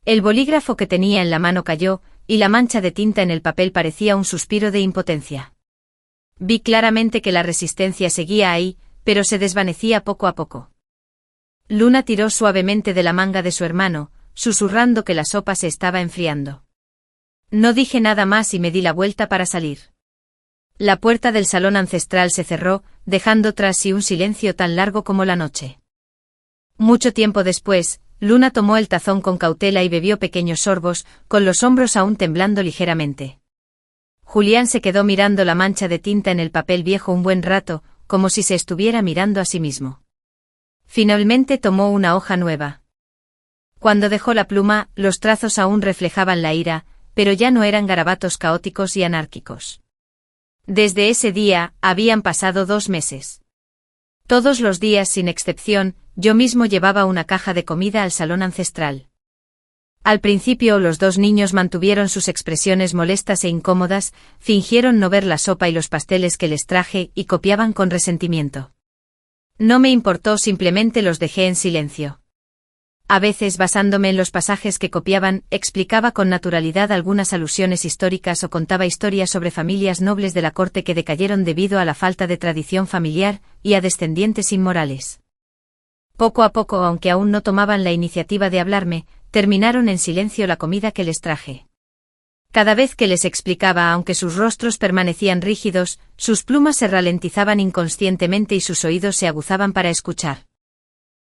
El bolígrafo que tenía en la mano cayó, y la mancha de tinta en el papel parecía un suspiro de impotencia. Vi claramente que la resistencia seguía ahí, pero se desvanecía poco a poco. Luna tiró suavemente de la manga de su hermano, susurrando que la sopa se estaba enfriando. No dije nada más y me di la vuelta para salir. La puerta del salón ancestral se cerró, dejando tras sí un silencio tan largo como la noche. Mucho tiempo después, Luna tomó el tazón con cautela y bebió pequeños sorbos, con los hombros aún temblando ligeramente. Julián se quedó mirando la mancha de tinta en el papel viejo un buen rato, como si se estuviera mirando a sí mismo. Finalmente tomó una hoja nueva. Cuando dejó la pluma, los trazos aún reflejaban la ira, pero ya no eran garabatos caóticos y anárquicos. Desde ese día, habían pasado 2 meses. Todos los días sin excepción, yo mismo llevaba una caja de comida al salón ancestral. Al principio los 2 niños mantuvieron sus expresiones molestas e incómodas, fingieron no ver la sopa y los pasteles que les traje y copiaban con resentimiento. No me importó, simplemente los dejé en silencio. A veces, basándome en los pasajes que copiaban, explicaba con naturalidad algunas alusiones históricas o contaba historias sobre familias nobles de la corte que decayeron debido a la falta de tradición familiar y a descendientes inmorales. Poco a poco, aunque aún no tomaban la iniciativa de hablarme, terminaron en silencio la comida que les traje. Cada vez que les explicaba, aunque sus rostros permanecían rígidos, sus plumas se ralentizaban inconscientemente y sus oídos se aguzaban para escuchar.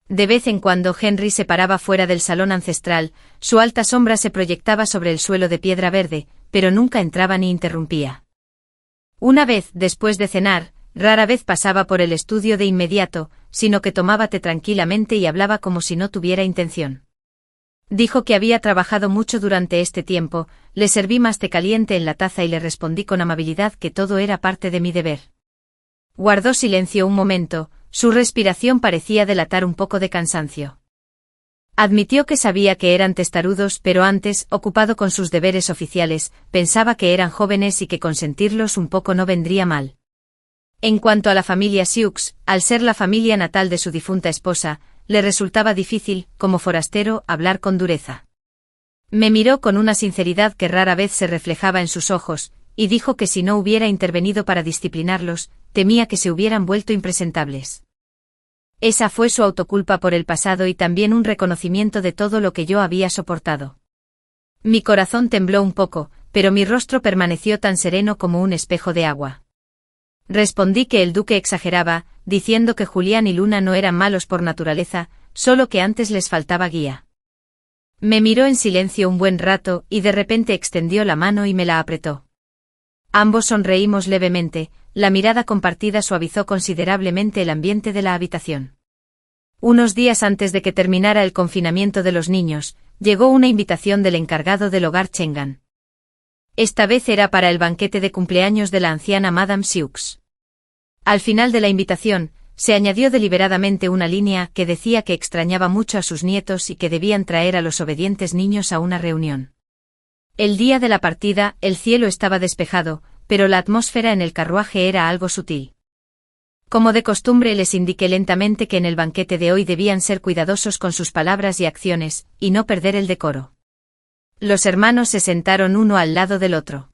De vez en cuando Henry se paraba fuera del salón ancestral, su alta sombra se proyectaba sobre el suelo de piedra verde, pero nunca entraba ni interrumpía. Una vez, después de cenar, rara vez pasaba por el estudio de inmediato, sino que tomaba té tranquilamente y hablaba como si no tuviera intención Dijo que había trabajado mucho durante este tiempo, le serví más té caliente en la taza y le respondí con amabilidad que todo era parte de mi deber. Guardó silencio un momento, su respiración parecía delatar un poco de cansancio. Admitió que sabía que eran testarudos, pero antes, ocupado con sus deberes oficiales, pensaba que eran jóvenes y que consentirlos un poco no vendría mal. En cuanto a la familia Sioux, al ser la familia natal de su difunta esposa, le resultaba difícil, como forastero, hablar con dureza. Me miró con una sinceridad que rara vez se reflejaba en sus ojos, y dijo que si no hubiera intervenido para disciplinarlos, temía que se hubieran vuelto impresentables. Esa fue su autoculpa por el pasado y también un reconocimiento de todo lo que yo había soportado. Mi corazón tembló un poco, pero mi rostro permaneció tan sereno como un espejo de agua. Respondí que el duque exageraba, diciendo que Julián y Luna no eran malos por naturaleza, solo que antes les faltaba guía. Me miró en silencio un buen rato y de repente extendió la mano y me la apretó. Ambos sonreímos levemente, la mirada compartida suavizó considerablemente el ambiente de la habitación. Unos días antes de que terminara el confinamiento de los niños, llegó una invitación del encargado del hogar Chengan. Esta vez era para el banquete de cumpleaños de la anciana Madame Sioux. Al final de la invitación, se añadió deliberadamente una línea que decía que extrañaba mucho a sus nietos y que debían traer a los obedientes niños a una reunión. El día de la partida, el cielo estaba despejado, pero la atmósfera en el carruaje era algo sutil. Como de costumbre les indiqué lentamente que en el banquete de hoy debían ser cuidadosos con sus palabras y acciones, y no perder el decoro. Los hermanos se sentaron uno al lado del otro.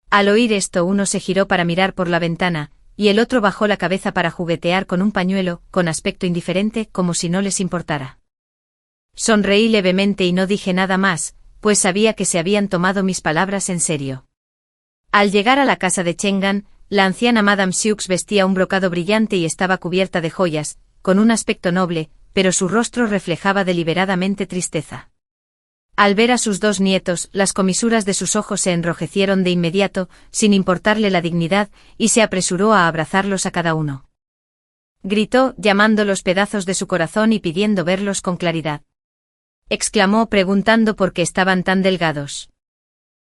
Al oír esto uno se giró para mirar por la ventana, y el otro bajó la cabeza para juguetear con un pañuelo, con aspecto indiferente, como si no les importara. Sonreí levemente y no dije nada más, pues sabía que se habían tomado mis palabras en serio. Al llegar a la casa de Chengan, la anciana Madame Sioux vestía un brocado brillante y estaba cubierta de joyas, con un aspecto noble, pero su rostro reflejaba deliberadamente tristeza. Al ver a sus dos nietos, las comisuras de sus ojos se enrojecieron de inmediato, sin importarle la dignidad, y se apresuró a abrazarlos a cada uno. Gritó, llamando los pedazos de su corazón y pidiendo verlos con claridad. Exclamó preguntando por qué estaban tan delgados.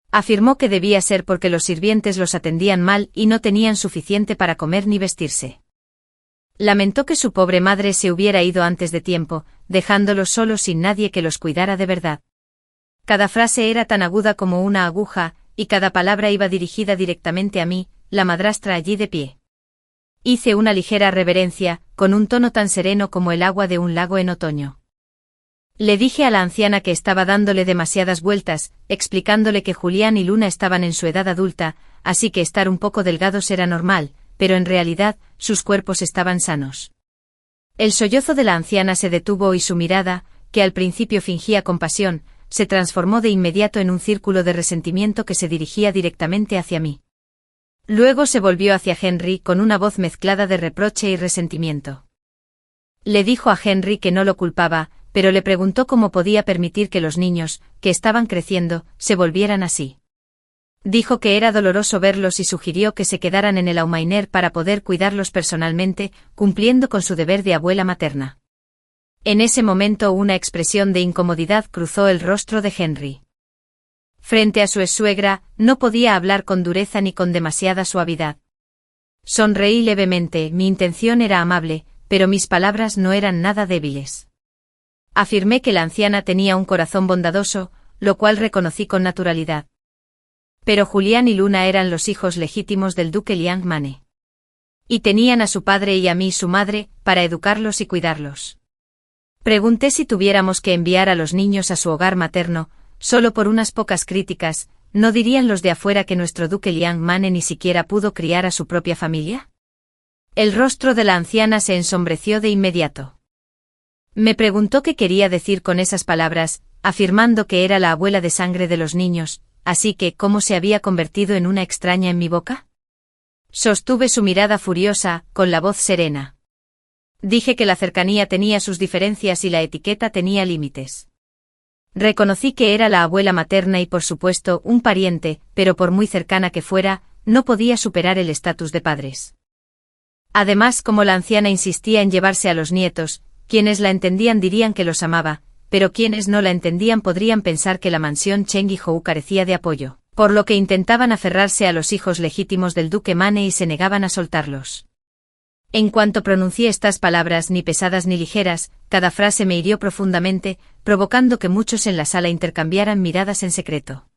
Afirmó que debía ser porque los sirvientes los atendían mal y no tenían suficiente para comer ni vestirse. Lamentó que su pobre madre se hubiera ido antes de tiempo, dejándolos solos sin nadie que los cuidara de verdad. Cada frase era tan aguda como una aguja, y cada palabra iba dirigida directamente a mí, la madrastra allí de pie. Hice una ligera reverencia, con un tono tan sereno como el agua de un lago en otoño. Le dije a la anciana que estaba dándole demasiadas vueltas, explicándole que Julián y Luna estaban en su edad adulta, así que estar un poco delgados era normal, pero en realidad, sus cuerpos estaban sanos. El sollozo de la anciana se detuvo y su mirada, que al principio fingía compasión, se transformó de inmediato en un círculo de resentimiento que se dirigía directamente hacia mí. Luego se volvió hacia Henry con una voz mezclada de reproche y resentimiento. Le dijo a Henry que no lo culpaba, pero le preguntó cómo podía permitir que los niños, que estaban creciendo, se volvieran así. Dijo que era doloroso verlos y sugirió que se quedaran en el Aumainer para poder cuidarlos personalmente, cumpliendo con su deber de abuela materna. En ese momento una expresión de incomodidad cruzó el rostro de Henry. Frente a su exsuegra, no podía hablar con dureza ni con demasiada suavidad. Sonreí levemente, mi intención era amable, pero mis palabras no eran nada débiles. Afirmé que la anciana tenía un corazón bondadoso, lo cual reconocí con naturalidad. Pero Julián y Luna eran los hijos legítimos del duque Liang Mane. Y tenían a su padre y a mí su madre, para educarlos y cuidarlos. Pregunté si tuviéramos que enviar a los niños a su hogar materno, solo por unas pocas críticas, ¿no dirían los de afuera que nuestro duque Liang Mane ni siquiera pudo criar a su propia familia? El rostro de la anciana se ensombreció de inmediato. Me preguntó qué quería decir con esas palabras, afirmando que era la abuela de sangre de los niños, así que ¿cómo se había convertido en una extraña en mi boca? Sostuve su mirada furiosa, con la voz serena. Dije que la cercanía tenía sus diferencias y la etiqueta tenía límites. Reconocí que era la abuela materna y por supuesto un pariente, pero por muy cercana que fuera, no podía superar el estatus de padres. Además, como la anciana insistía en llevarse a los nietos, quienes la entendían dirían que los amaba, pero quienes no la entendían podrían pensar que la mansión Cheng-Hou carecía de apoyo, por lo que intentaban aferrarse a los hijos legítimos del duque Mane y se negaban a soltarlos. En cuanto pronuncié estas palabras, ni pesadas ni ligeras, cada frase me hirió profundamente, provocando que muchos en la sala intercambiaran miradas en secreto.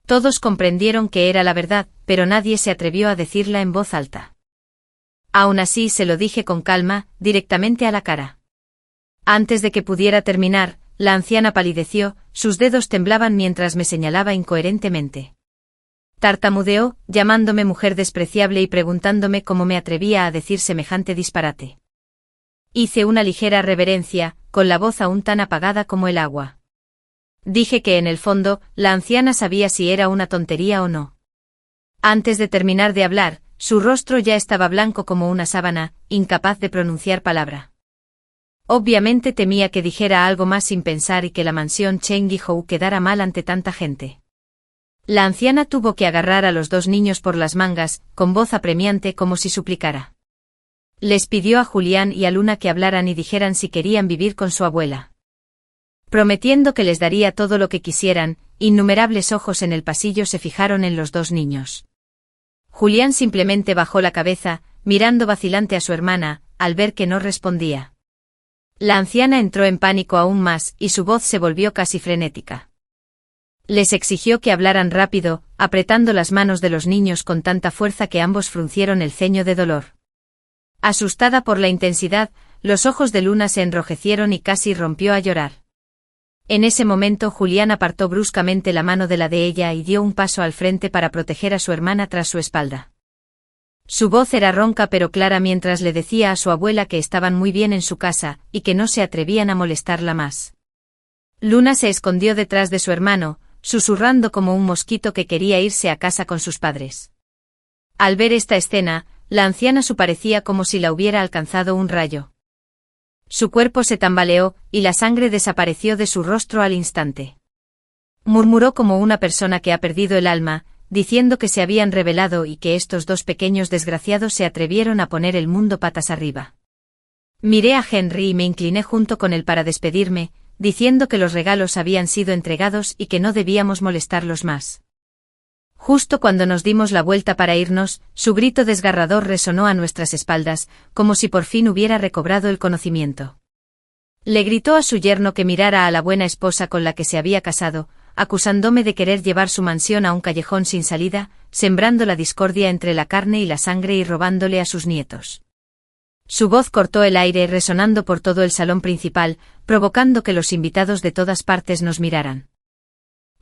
Todos comprendieron que era la verdad, pero nadie se atrevió a decirla en voz alta. Aún así se lo dije con calma, directamente a la cara. Antes de que pudiera terminar, la anciana palideció, sus dedos temblaban mientras me señalaba incoherentemente. Tartamudeó, llamándome mujer despreciable y preguntándome cómo me atrevía a decir semejante disparate. Hice una ligera reverencia, con la voz aún tan apagada como el agua. Dije que en el fondo, la anciana sabía si era una tontería o no. Antes de terminar de hablar, su rostro ya estaba blanco como una sábana, incapaz de pronunciar palabra. Obviamente temía que dijera algo más sin pensar y que la mansión Cheng-Hou quedara mal ante tanta gente. La anciana tuvo que agarrar a los dos niños por las mangas, con voz apremiante como si suplicara. Les pidió a Julián y a Luna que hablaran y dijeran si querían vivir con su abuela. Prometiendo que les daría todo lo que quisieran, innumerables ojos en el pasillo se fijaron en los dos niños. Julián simplemente bajó la cabeza, mirando vacilante a su hermana, al ver que no respondía. La anciana entró en pánico aún más, y su voz se volvió casi frenética. Les exigió que hablaran rápido, apretando las manos de los niños con tanta fuerza que ambos fruncieron el ceño de dolor. Asustada por la intensidad, los ojos de Luna se enrojecieron y casi rompió a llorar. En ese momento Julián apartó bruscamente la mano de la de ella y dio un paso al frente para proteger a su hermana tras su espalda. Su voz era ronca pero clara mientras le decía a su abuela que estaban muy bien en su casa, y que no se atrevían a molestarla más. Luna se escondió detrás de su hermano, susurrando como un mosquito que quería irse a casa con sus padres. Al ver esta escena, la anciana parecía como si la hubiera alcanzado un rayo. Su cuerpo se tambaleó, y la sangre desapareció de su rostro al instante. Murmuró como una persona que ha perdido el alma, diciendo que se habían rebelado y que estos dos pequeños desgraciados se atrevieron a poner el mundo patas arriba. Miré a Henry y me incliné junto con él para despedirme, diciendo que los regalos habían sido entregados y que no debíamos molestarlos más. Justo cuando nos dimos la vuelta para irnos, su grito desgarrador resonó a nuestras espaldas, como si por fin hubiera recobrado el conocimiento. Le gritó a su yerno que mirara a la buena esposa con la que se había casado, acusándome de querer llevar su mansión a un callejón sin salida, sembrando la discordia entre la carne y la sangre y robándole a sus nietos. Su voz cortó el aire resonando por todo el salón principal, provocando que los invitados de todas partes nos miraran.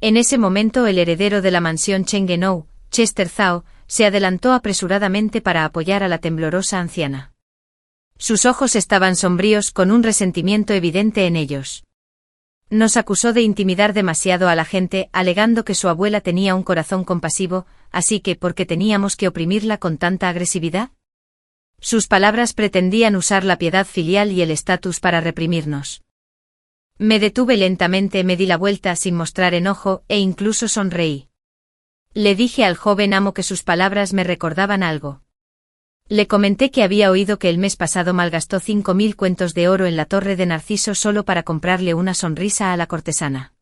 En ese momento el heredero de la mansión Cheng-Hou, Chester Zhao, se adelantó apresuradamente para apoyar a la temblorosa anciana. Sus ojos estaban sombríos con un resentimiento evidente en ellos. Nos acusó de intimidar demasiado a la gente, alegando que su abuela tenía un corazón compasivo, así que ¿por qué teníamos que oprimirla con tanta agresividad? Sus palabras pretendían usar la piedad filial y el estatus para reprimirnos. Me detuve lentamente, me di la vuelta sin mostrar enojo, e incluso sonreí. Le dije al joven amo que sus palabras me recordaban algo. Le comenté que había oído que el mes pasado malgastó 5.000 cuentos de oro en la Torre de Narciso solo para comprarle una sonrisa a la cortesana.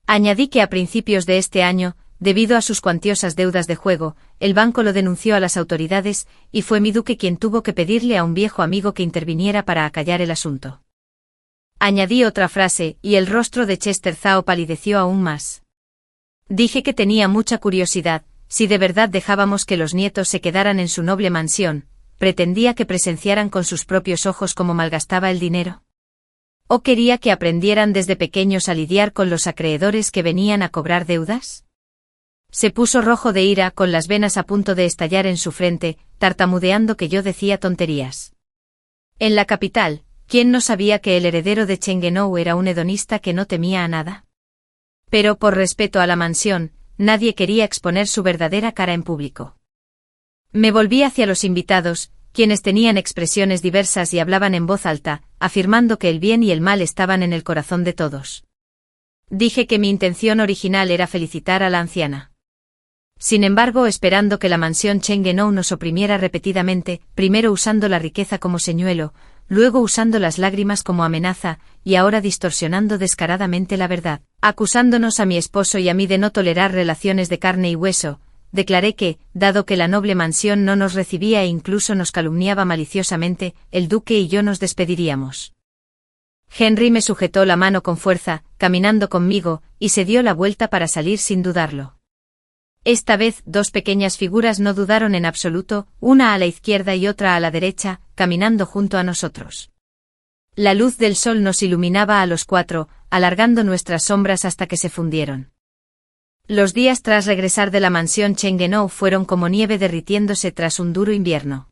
Añadí que a principios de este año, debido a sus cuantiosas deudas de juego, el banco lo denunció a las autoridades, y fue mi duque quien tuvo que pedirle a un viejo amigo que interviniera para acallar el asunto. Añadí otra frase, y el rostro de Chester Zhao palideció aún más. Dije que tenía mucha curiosidad, si de verdad dejábamos que los nietos se quedaran en su noble mansión, ¿pretendía que presenciaran con sus propios ojos cómo malgastaba el dinero? ¿O quería que aprendieran desde pequeños a lidiar con los acreedores que venían a cobrar deudas? Se puso rojo de ira, con las venas a punto de estallar en su frente, tartamudeando que yo decía tonterías. En la capital, ¿quién no sabía que el heredero de Cheng-Hou era un hedonista que no temía a nada? Pero por respeto a la mansión, nadie quería exponer su verdadera cara en público. Me volví hacia los invitados, quienes tenían expresiones diversas y hablaban en voz alta, afirmando que el bien y el mal estaban en el corazón de todos. Dije que mi intención original era felicitar a la anciana. Sin embargo, esperando que la mansión Cheng-Hou nos oprimiera repetidamente, primero usando la riqueza como señuelo, luego usando las lágrimas como amenaza, y ahora distorsionando descaradamente la verdad, acusándonos a mi esposo y a mí de no tolerar relaciones de carne y hueso. Declaré que, dado que la noble mansión no nos recibía e incluso nos calumniaba maliciosamente, el duque y yo nos despediríamos. Henry me sujetó la mano con fuerza, caminando conmigo, y se dio la vuelta para salir sin dudarlo. Esta vez, dos pequeñas figuras no dudaron en absoluto, una a la izquierda y otra a la derecha, caminando junto a nosotros. La luz del sol nos iluminaba a los cuatro, alargando nuestras sombras hasta que se fundieron. Los días tras regresar de la mansión Changenou fueron como nieve derritiéndose tras un duro invierno.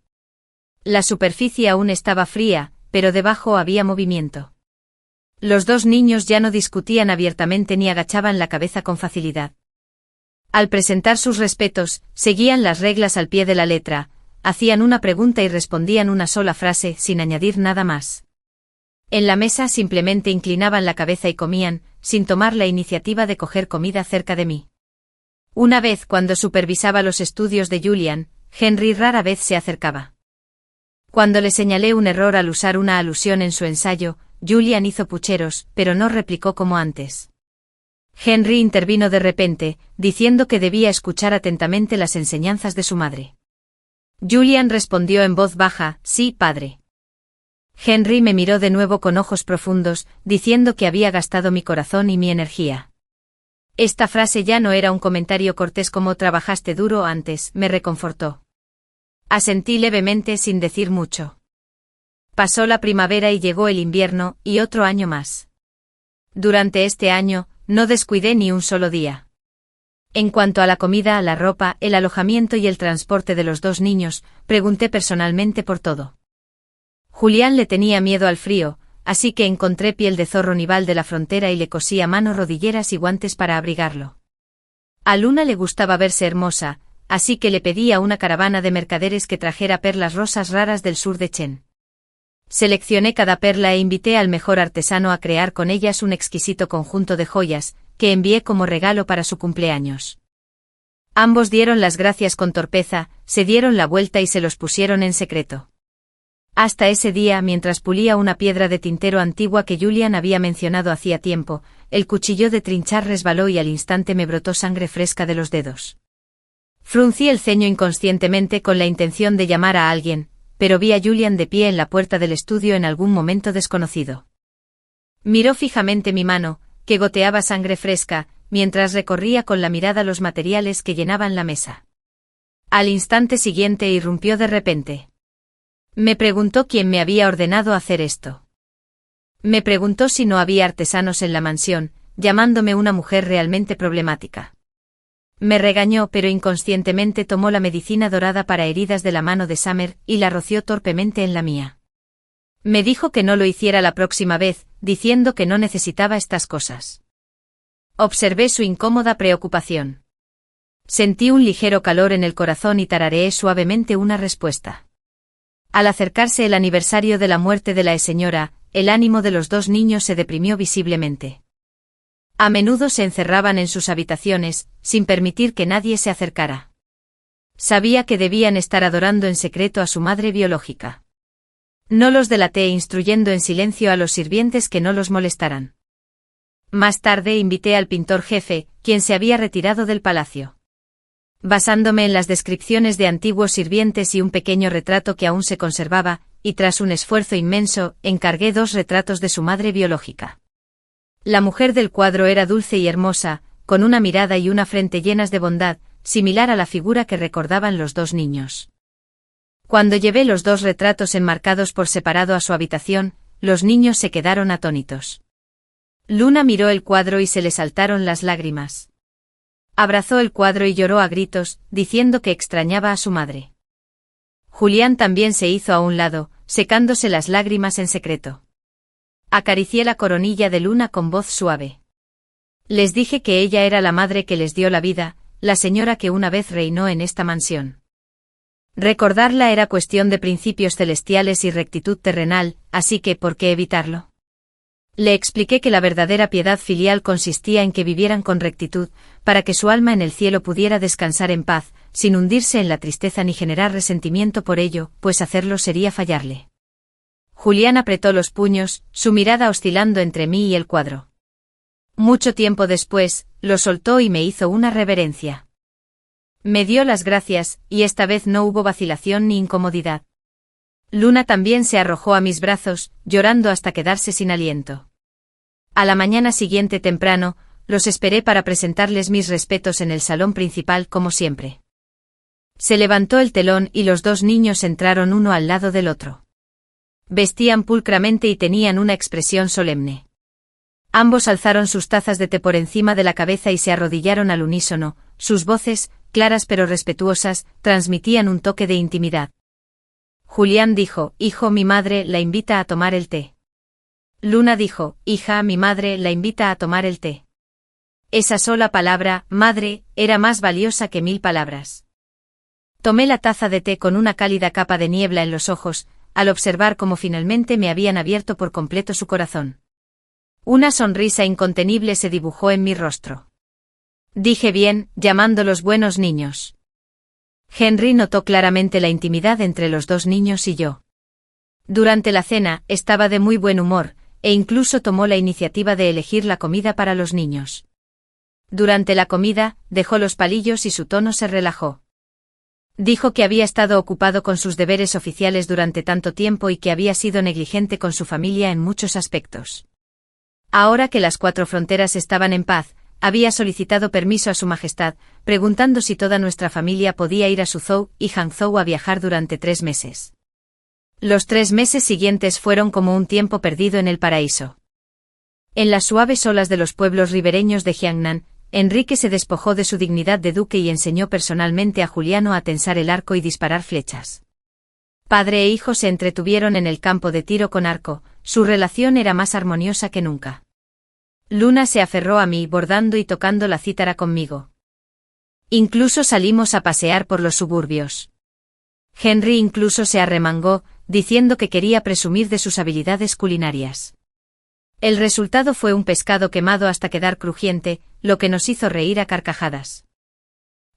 La superficie aún estaba fría, pero debajo había movimiento. Los dos niños ya no discutían abiertamente ni agachaban la cabeza con facilidad. Al presentar sus respetos, seguían las reglas al pie de la letra, hacían una pregunta y respondían una sola frase sin añadir nada más. En la mesa simplemente inclinaban la cabeza y comían, sin tomar la iniciativa de coger comida cerca de mí. Una vez cuando supervisaba los estudios de Julian, Henry rara vez se acercaba. Cuando le señalé un error al usar una alusión en su ensayo, Julian hizo pucheros, pero no replicó como antes. Henry intervino de repente, diciendo que debía escuchar atentamente las enseñanzas de su madre. Julian respondió en voz baja, «Sí, padre». Henry me miró de nuevo con ojos profundos, diciendo que había gastado mi corazón y mi energía. Esta frase ya no era un comentario cortés como «trabajaste duro antes», me reconfortó. Asentí levemente sin decir mucho. Pasó la primavera y llegó el invierno, y otro año más. Durante este año, no descuidé ni un solo día. En cuanto a la comida, la ropa, el alojamiento y el transporte de los dos niños, pregunté personalmente por todo. Julián le tenía miedo al frío, así que encontré piel de zorro nival de la frontera y le cosí a mano rodilleras y guantes para abrigarlo. A Luna le gustaba verse hermosa, así que le pedí a una caravana de mercaderes que trajera perlas rosas raras del sur de Chen. Seleccioné cada perla e invité al mejor artesano a crear con ellas un exquisito conjunto de joyas, que envié como regalo para su cumpleaños. Ambos dieron las gracias con torpeza, se dieron la vuelta y se los pusieron en secreto. Hasta ese día, mientras pulía una piedra de tintero antigua que Julian había mencionado hacía tiempo, el cuchillo de trinchar resbaló y al instante me brotó sangre fresca de los dedos. Fruncí el ceño inconscientemente con la intención de llamar a alguien, pero vi a Julian de pie en la puerta del estudio en algún momento desconocido. Miró fijamente mi mano, que goteaba sangre fresca, mientras recorría con la mirada los materiales que llenaban la mesa. Al instante siguiente irrumpió de repente. Me preguntó quién me había ordenado hacer esto. Me preguntó si no había artesanos en la mansión, llamándome una mujer realmente problemática. Me regañó, pero inconscientemente tomó la medicina dorada para heridas de la mano de Summer y la roció torpemente en la mía. Me dijo que no lo hiciera la próxima vez, diciendo que no necesitaba estas cosas. Observé su incómoda preocupación. Sentí un ligero calor en el corazón y tarareé suavemente una respuesta. Al acercarse el aniversario de la muerte de la señora, el ánimo de los dos niños se deprimió visiblemente. A menudo se encerraban en sus habitaciones, sin permitir que nadie se acercara. Sabía que debían estar adorando en secreto a su madre biológica. No los delaté instruyendo en silencio a los sirvientes que no los molestaran. Más tarde invité al pintor jefe, quien se había retirado del palacio. Basándome en las descripciones de antiguos sirvientes y un pequeño retrato que aún se conservaba, y tras un esfuerzo inmenso, encargué 2 retratos de su madre biológica. La mujer del cuadro era dulce y hermosa, con una mirada y una frente llenas de bondad, similar a la figura que recordaban los 2 niños. Cuando llevé los 2 retratos enmarcados por separado a su habitación, los niños se quedaron atónitos. Luna miró el cuadro y se le saltaron las lágrimas. Abrazó el cuadro y lloró a gritos, diciendo que extrañaba a su madre. Julián también se hizo a un lado, secándose las lágrimas en secreto. Acaricié la coronilla de Luna con voz suave. Les dije que ella era la madre que les dio la vida, la señora que una vez reinó en esta mansión. Recordarla era cuestión de principios celestiales y rectitud terrenal, así que ¿por qué evitarlo? Le expliqué que la verdadera piedad filial consistía en que vivieran con rectitud, para que su alma en el cielo pudiera descansar en paz, sin hundirse en la tristeza ni generar resentimiento por ello, pues hacerlo sería fallarle. Julián apretó los puños, su mirada oscilando entre mí y el cuadro. Mucho tiempo después, lo soltó y me hizo una reverencia. Me dio las gracias, y esta vez no hubo vacilación ni incomodidad. Luna también se arrojó a mis brazos, llorando hasta quedarse sin aliento. A la mañana siguiente temprano, los esperé para presentarles mis respetos en el salón principal como siempre. Se levantó el telón y los dos niños entraron uno al lado del otro. Vestían pulcramente y tenían una expresión solemne. Ambos alzaron sus tazas de té por encima de la cabeza y se arrodillaron al unísono, sus voces, claras pero respetuosas, transmitían un toque de intimidad. Julián dijo: «Hijo, mi madre la invita a tomar el té». Luna dijo: «Hija, mi madre la invita a tomar el té». Esa sola palabra, madre, era más valiosa que 1000 palabras. Tomé la taza de té con una cálida capa de niebla en los ojos, al observar cómo finalmente me habían abierto por completo su corazón. Una sonrisa incontenible se dibujó en mi rostro. Dije bien, llamándolos buenos niños. Henry notó claramente la intimidad entre los dos niños y yo. Durante la cena, estaba de muy buen humor, e incluso tomó la iniciativa de elegir la comida para los niños. Durante la comida, dejó los palillos y su tono se relajó. Dijo que había estado ocupado con sus deberes oficiales durante tanto tiempo y que había sido negligente con su familia en muchos aspectos. Ahora que las 4 fronteras estaban en paz, había solicitado permiso a Su Majestad, preguntando si toda nuestra familia podía ir a Suzhou y Hangzhou a viajar durante 3 meses. Los 3 meses siguientes fueron como un tiempo perdido en el paraíso. En las suaves olas de los pueblos ribereños de Jiangnan, Enrique se despojó de su dignidad de duque y enseñó personalmente a Juliano a tensar el arco y disparar flechas. Padre e hijo se entretuvieron en el campo de tiro con arco, su relación era más armoniosa que nunca. Luna se aferró a mí bordando y tocando la cítara conmigo. Incluso salimos a pasear por los suburbios. Henry incluso se arremangó, diciendo que quería presumir de sus habilidades culinarias. El resultado fue un pescado quemado hasta quedar crujiente, lo que nos hizo reír a carcajadas.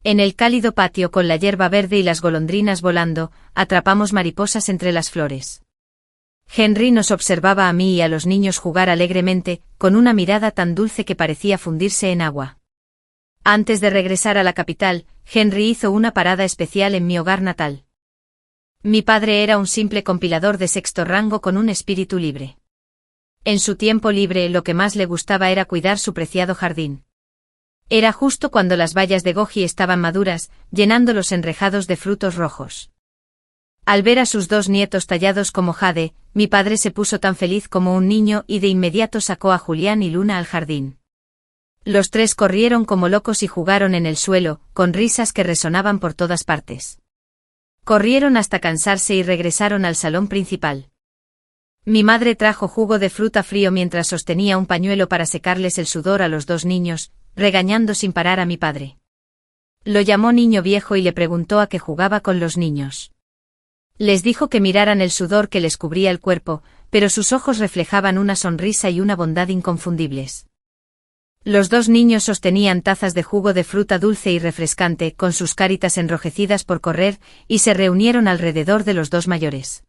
En el cálido patio con la hierba verde y las golondrinas volando, atrapamos mariposas entre las flores. Henry nos observaba a mí y a los niños jugar alegremente, con una mirada tan dulce que parecía fundirse en agua. Antes de regresar a la capital, Henry hizo una parada especial en mi hogar natal. Mi padre era un simple compilador de 6º rango con un espíritu libre. En su tiempo libre lo que más le gustaba era cuidar su preciado jardín. Era justo cuando las bayas de goji estaban maduras, llenando los enrejados de frutos rojos. Al ver a sus 2 nietos tallados como jade, mi padre se puso tan feliz como un niño y de inmediato sacó a Julián y Luna al jardín. Los 3 corrieron como locos y jugaron en el suelo, con risas que resonaban por todas partes. Corrieron hasta cansarse y regresaron al salón principal. Mi madre trajo jugo de fruta frío mientras sostenía un pañuelo para secarles el sudor a los 2 niños, regañando sin parar a mi padre. Lo llamó niño viejo y le preguntó a qué jugaba con los niños. Les dijo que miraran el sudor que les cubría el cuerpo, pero sus ojos reflejaban una sonrisa y una bondad inconfundibles. Los 2 niños sostenían tazas de jugo de fruta dulce y refrescante con sus caritas enrojecidas por correr, y se reunieron alrededor de los 2 mayores.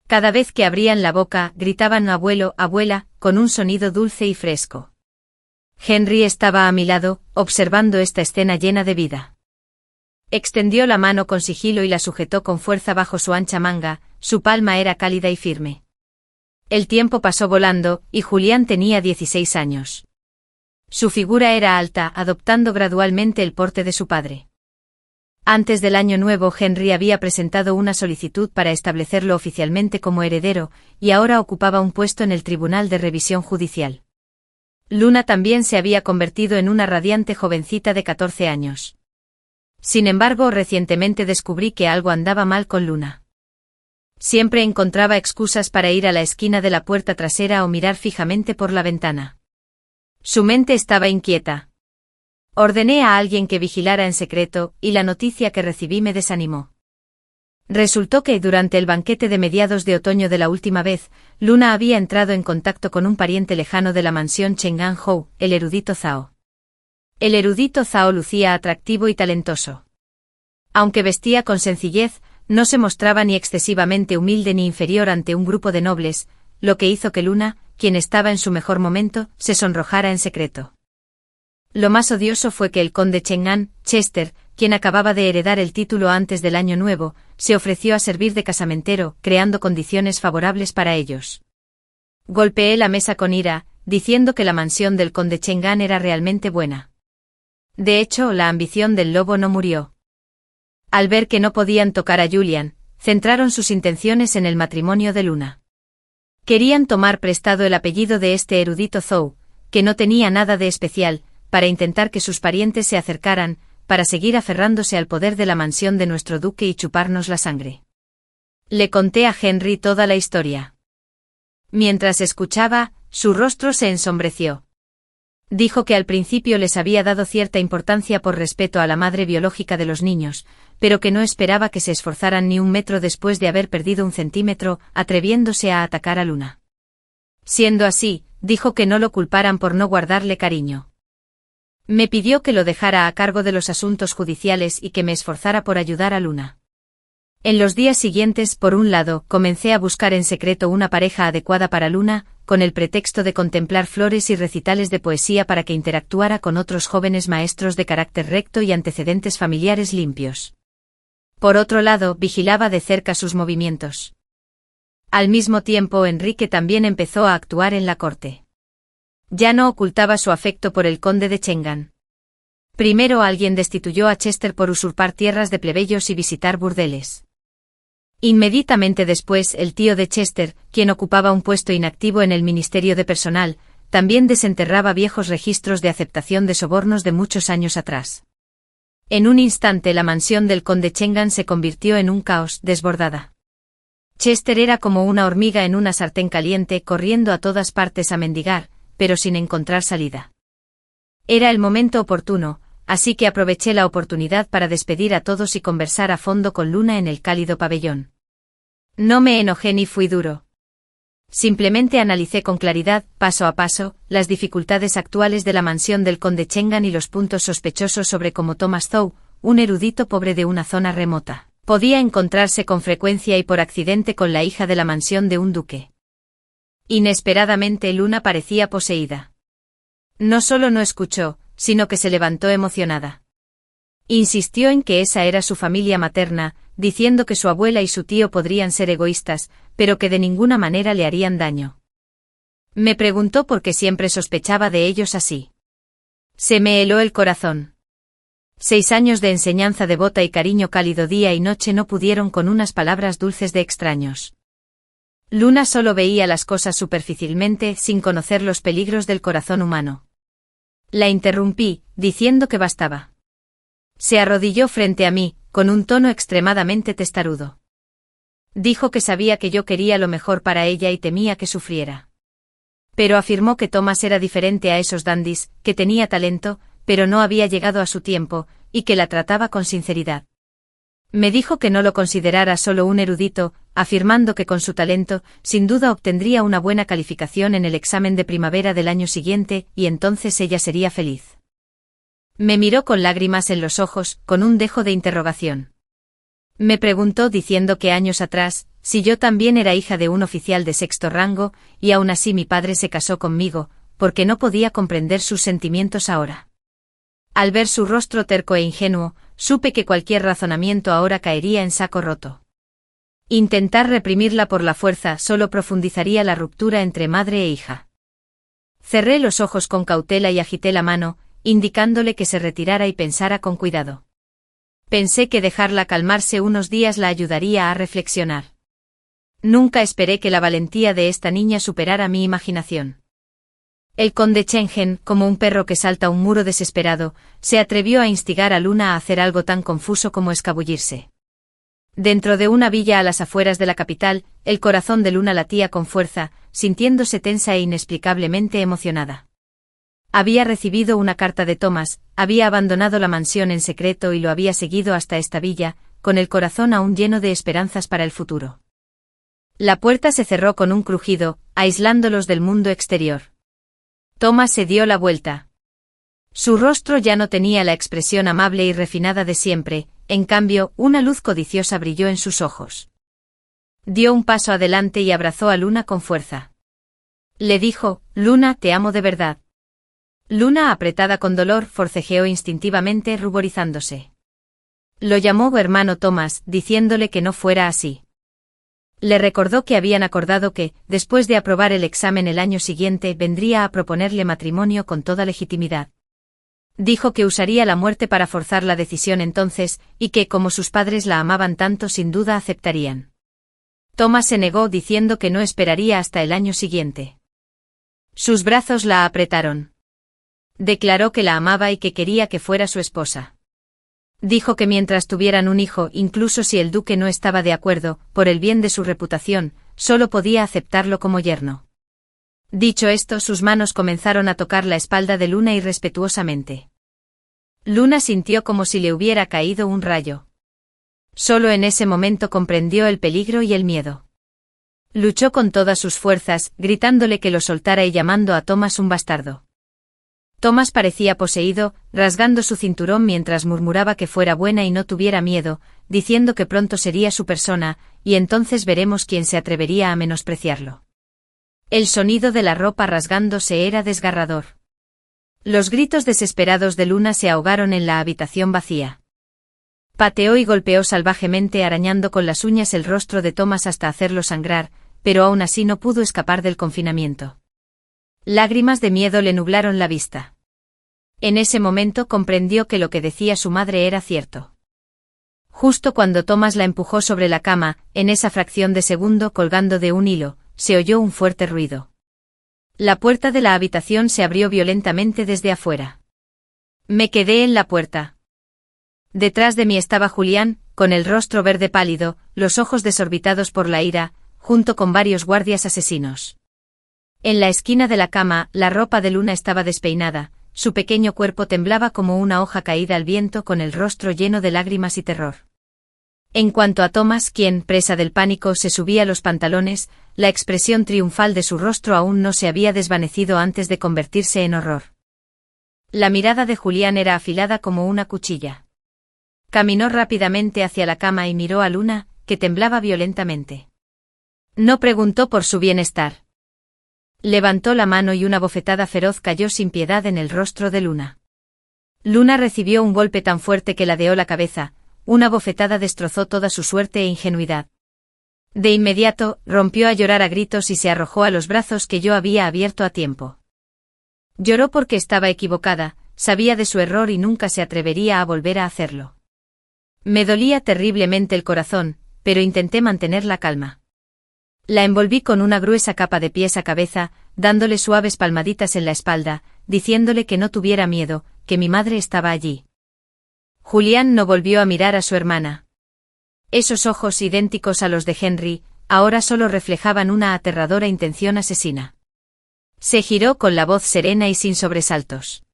Cada vez que abrían la boca, gritaban abuelo, abuela, con un sonido dulce y fresco. Henry estaba a mi lado, observando esta escena llena de vida. Extendió la mano con sigilo y la sujetó con fuerza bajo su ancha manga, su palma era cálida y firme. El tiempo pasó volando, y Julián tenía 16 años. Su figura era alta, adoptando gradualmente el porte de su padre. Antes del año nuevo Henry había presentado una solicitud para establecerlo oficialmente como heredero, y ahora ocupaba un puesto en el Tribunal de Revisión Judicial. Luna también se había convertido en una radiante jovencita de 14 años. Sin embargo, recientemente descubrí que algo andaba mal con Luna. Siempre encontraba excusas para ir a la esquina de la puerta trasera o mirar fijamente por la ventana. Su mente estaba inquieta. Ordené a alguien que vigilara en secreto, y la noticia que recibí me desanimó. Resultó que durante el banquete de mediados de otoño de la última vez, Luna había entrado en contacto con un pariente lejano de la mansión Cheng'an-hou, el erudito Zhao. El erudito Zhao lucía atractivo y talentoso. Aunque vestía con sencillez, No se mostraba ni excesivamente humilde ni inferior ante un grupo de nobles, lo que hizo que Luna, quien estaba en su mejor momento, se sonrojara en secreto. Lo más odioso fue que el conde Cheng'an, Chester, quien acababa de heredar el título antes del año nuevo, se ofreció a servir de casamentero, creando condiciones favorables para ellos. Golpeé la mesa con ira, diciendo que la mansión del conde Cheng'an era realmente buena. De hecho, la ambición del lobo no murió. Al ver que no podían tocar a Julian, centraron sus intenciones en el matrimonio de Luna. Querían tomar prestado el apellido de este erudito Zhou, que no tenía nada de especial, para intentar que sus parientes se acercaran, para seguir aferrándose al poder de la mansión de nuestro duque y chuparnos la sangre. Le conté a Henry toda la historia. Mientras escuchaba, su rostro se ensombreció. Dijo que al principio les había dado cierta importancia por respeto a la madre biológica de los niños, pero que no esperaba que se esforzaran ni un metro después de haber perdido un centímetro, atreviéndose a atacar a Luna. Siendo así, dijo que no lo culparan por no guardarle cariño. Me pidió que lo dejara a cargo de los asuntos judiciales y que me esforzara por ayudar a Luna. En los días siguientes, por un lado, comencé a buscar en secreto una pareja adecuada para Luna, con el pretexto de contemplar flores y recitales de poesía para que interactuara con otros jóvenes maestros de carácter recto y antecedentes familiares limpios. Por otro lado, vigilaba de cerca sus movimientos. Al mismo tiempo, Enrique también empezó a actuar en la corte. Ya no ocultaba su afecto por el conde de Cheng'an. Primero alguien destituyó a Chester por usurpar tierras de plebeyos y visitar burdeles. Inmediatamente después, el tío de Chester, quien ocupaba un puesto inactivo en el Ministerio de Personal, también desenterraba viejos registros de aceptación de sobornos de muchos años atrás. En un instante la mansión del conde Cheng'an se convirtió en un caos, desbordada. Chester era como una hormiga en una sartén caliente, corriendo a todas partes a mendigar, pero sin encontrar salida. Era el momento oportuno, así que aproveché la oportunidad para despedir a todos y conversar a fondo con Luna en el cálido pabellón. No me enojé ni fui duro. Simplemente analicé con claridad, paso a paso, las dificultades actuales de la mansión del conde Cheng'an y los puntos sospechosos sobre cómo Thomas Zhou, un erudito pobre de una zona remota, podía encontrarse con frecuencia y por accidente con la hija de la mansión de un duque. Inesperadamente Luna parecía poseída. No solo no escuchó, sino que se levantó emocionada. Insistió en que esa era su familia materna, diciendo que su abuela y su tío podrían ser egoístas, pero que de ninguna manera le harían daño. Me preguntó por qué siempre sospechaba de ellos así. Se me heló el corazón. 6 años de enseñanza devota y cariño cálido día y noche no pudieron con unas palabras dulces de extraños. Luna solo veía las cosas superficialmente, sin conocer los peligros del corazón humano. La interrumpí, diciendo que bastaba. Se arrodilló frente a mí, con un tono extremadamente testarudo. Dijo que sabía que yo quería lo mejor para ella y temía que sufriera. Pero afirmó que Thomas era diferente a esos dandis, que tenía talento, pero no había llegado a su tiempo, y que la trataba con sinceridad. Me dijo que no lo considerara solo un erudito, afirmando que con su talento, sin duda obtendría una buena calificación en el examen de primavera del año siguiente, y entonces ella sería feliz. Me miró con lágrimas en los ojos, con un dejo de interrogación. Me preguntó diciendo que años atrás, si yo también era hija de un oficial de 6º rango, y aún así mi padre se casó conmigo, porque no podía comprender sus sentimientos ahora. Al ver su rostro terco e ingenuo, supe que cualquier razonamiento ahora caería en saco roto. Intentar reprimirla por la fuerza solo profundizaría la ruptura entre madre e hija. Cerré los ojos con cautela y agité la mano, indicándole que se retirara y pensara con cuidado. Pensé que dejarla calmarse unos días la ayudaría a reflexionar. Nunca esperé que la valentía de esta niña superara mi imaginación. El conde Cheng'an, como un perro que salta un muro desesperado, se atrevió a instigar a Luna a hacer algo tan confuso como escabullirse. Dentro de una villa a las afueras de la capital, el corazón de Luna latía con fuerza, sintiéndose tensa e inexplicablemente emocionada. Había recibido una carta de Thomas, había abandonado la mansión en secreto y lo había seguido hasta esta villa, con el corazón aún lleno de esperanzas para el futuro. La puerta se cerró con un crujido, aislándolos del mundo exterior. Thomas se dio la vuelta. Su rostro ya no tenía la expresión amable y refinada de siempre, en cambio, una luz codiciosa brilló en sus ojos. Dio un paso adelante y abrazó a Luna con fuerza. Le dijo: «Luna, te amo de verdad». Luna, apretada con dolor, forcejeó instintivamente, ruborizándose. Lo llamó hermano Thomas, diciéndole que no fuera así. Le recordó que habían acordado que, después de aprobar el examen el año siguiente, vendría a proponerle matrimonio con toda legitimidad. Dijo que usaría la muerte para forzar la decisión entonces, y que, como sus padres la amaban tanto, sin duda aceptarían. Thomas se negó diciendo que no esperaría hasta el año siguiente. Sus brazos la apretaron. Declaró que la amaba y que quería que fuera su esposa. Dijo que mientras tuvieran un hijo, incluso si el duque no estaba de acuerdo, por el bien de su reputación, solo podía aceptarlo como yerno. Dicho esto, sus manos comenzaron a tocar la espalda de Luna irrespetuosamente. Luna sintió como si le hubiera caído un rayo. Solo en ese momento comprendió el peligro y el miedo. Luchó con todas sus fuerzas, gritándole que lo soltara y llamando a Thomas un bastardo. Thomas parecía poseído, rasgando su cinturón mientras murmuraba que fuera buena y no tuviera miedo, diciendo que pronto sería su persona, y entonces veremos quién se atrevería a menospreciarlo. El sonido de la ropa rasgándose era desgarrador. Los gritos desesperados de Luna se ahogaron en la habitación vacía. Pateó y golpeó salvajemente, arañando con las uñas el rostro de Thomas hasta hacerlo sangrar, pero aún así no pudo escapar del confinamiento. Lágrimas de miedo le nublaron la vista. En ese momento comprendió que lo que decía su madre era cierto. Justo cuando Thomas la empujó sobre la cama, en esa fracción de segundo colgando de un hilo, se oyó un fuerte ruido. La puerta de la habitación se abrió violentamente desde afuera. Me quedé en la puerta. Detrás de mí estaba Julián, con el rostro verde pálido, los ojos desorbitados por la ira, junto con varios guardias asesinos. En la esquina de la cama, la ropa de Luna estaba despeinada, su pequeño cuerpo temblaba como una hoja caída al viento, con el rostro lleno de lágrimas y terror. En cuanto a Thomas, quien, presa del pánico, se subía los pantalones, la expresión triunfal de su rostro aún no se había desvanecido antes de convertirse en horror. La mirada de Julián era afilada como una cuchilla. Caminó rápidamente hacia la cama y miró a Luna, que temblaba violentamente. No preguntó por su bienestar. Levantó la mano y una bofetada feroz cayó sin piedad en el rostro de Luna. Luna recibió un golpe tan fuerte que ladeó la cabeza, una bofetada destrozó toda su suerte e ingenuidad. De inmediato, rompió a llorar a gritos y se arrojó a los brazos que yo había abierto a tiempo. Lloró porque estaba equivocada, sabía de su error y nunca se atrevería a volver a hacerlo. Me dolía terriblemente el corazón, pero intenté mantener la calma. La envolví con una gruesa capa de pies a cabeza, dándole suaves palmaditas en la espalda, diciéndole que no tuviera miedo, que mi madre estaba allí. Julián no volvió a mirar a su hermana. Esos ojos idénticos a los de Henry, ahora solo reflejaban una aterradora intención asesina. Se giró con la voz serena y sin sobresaltos.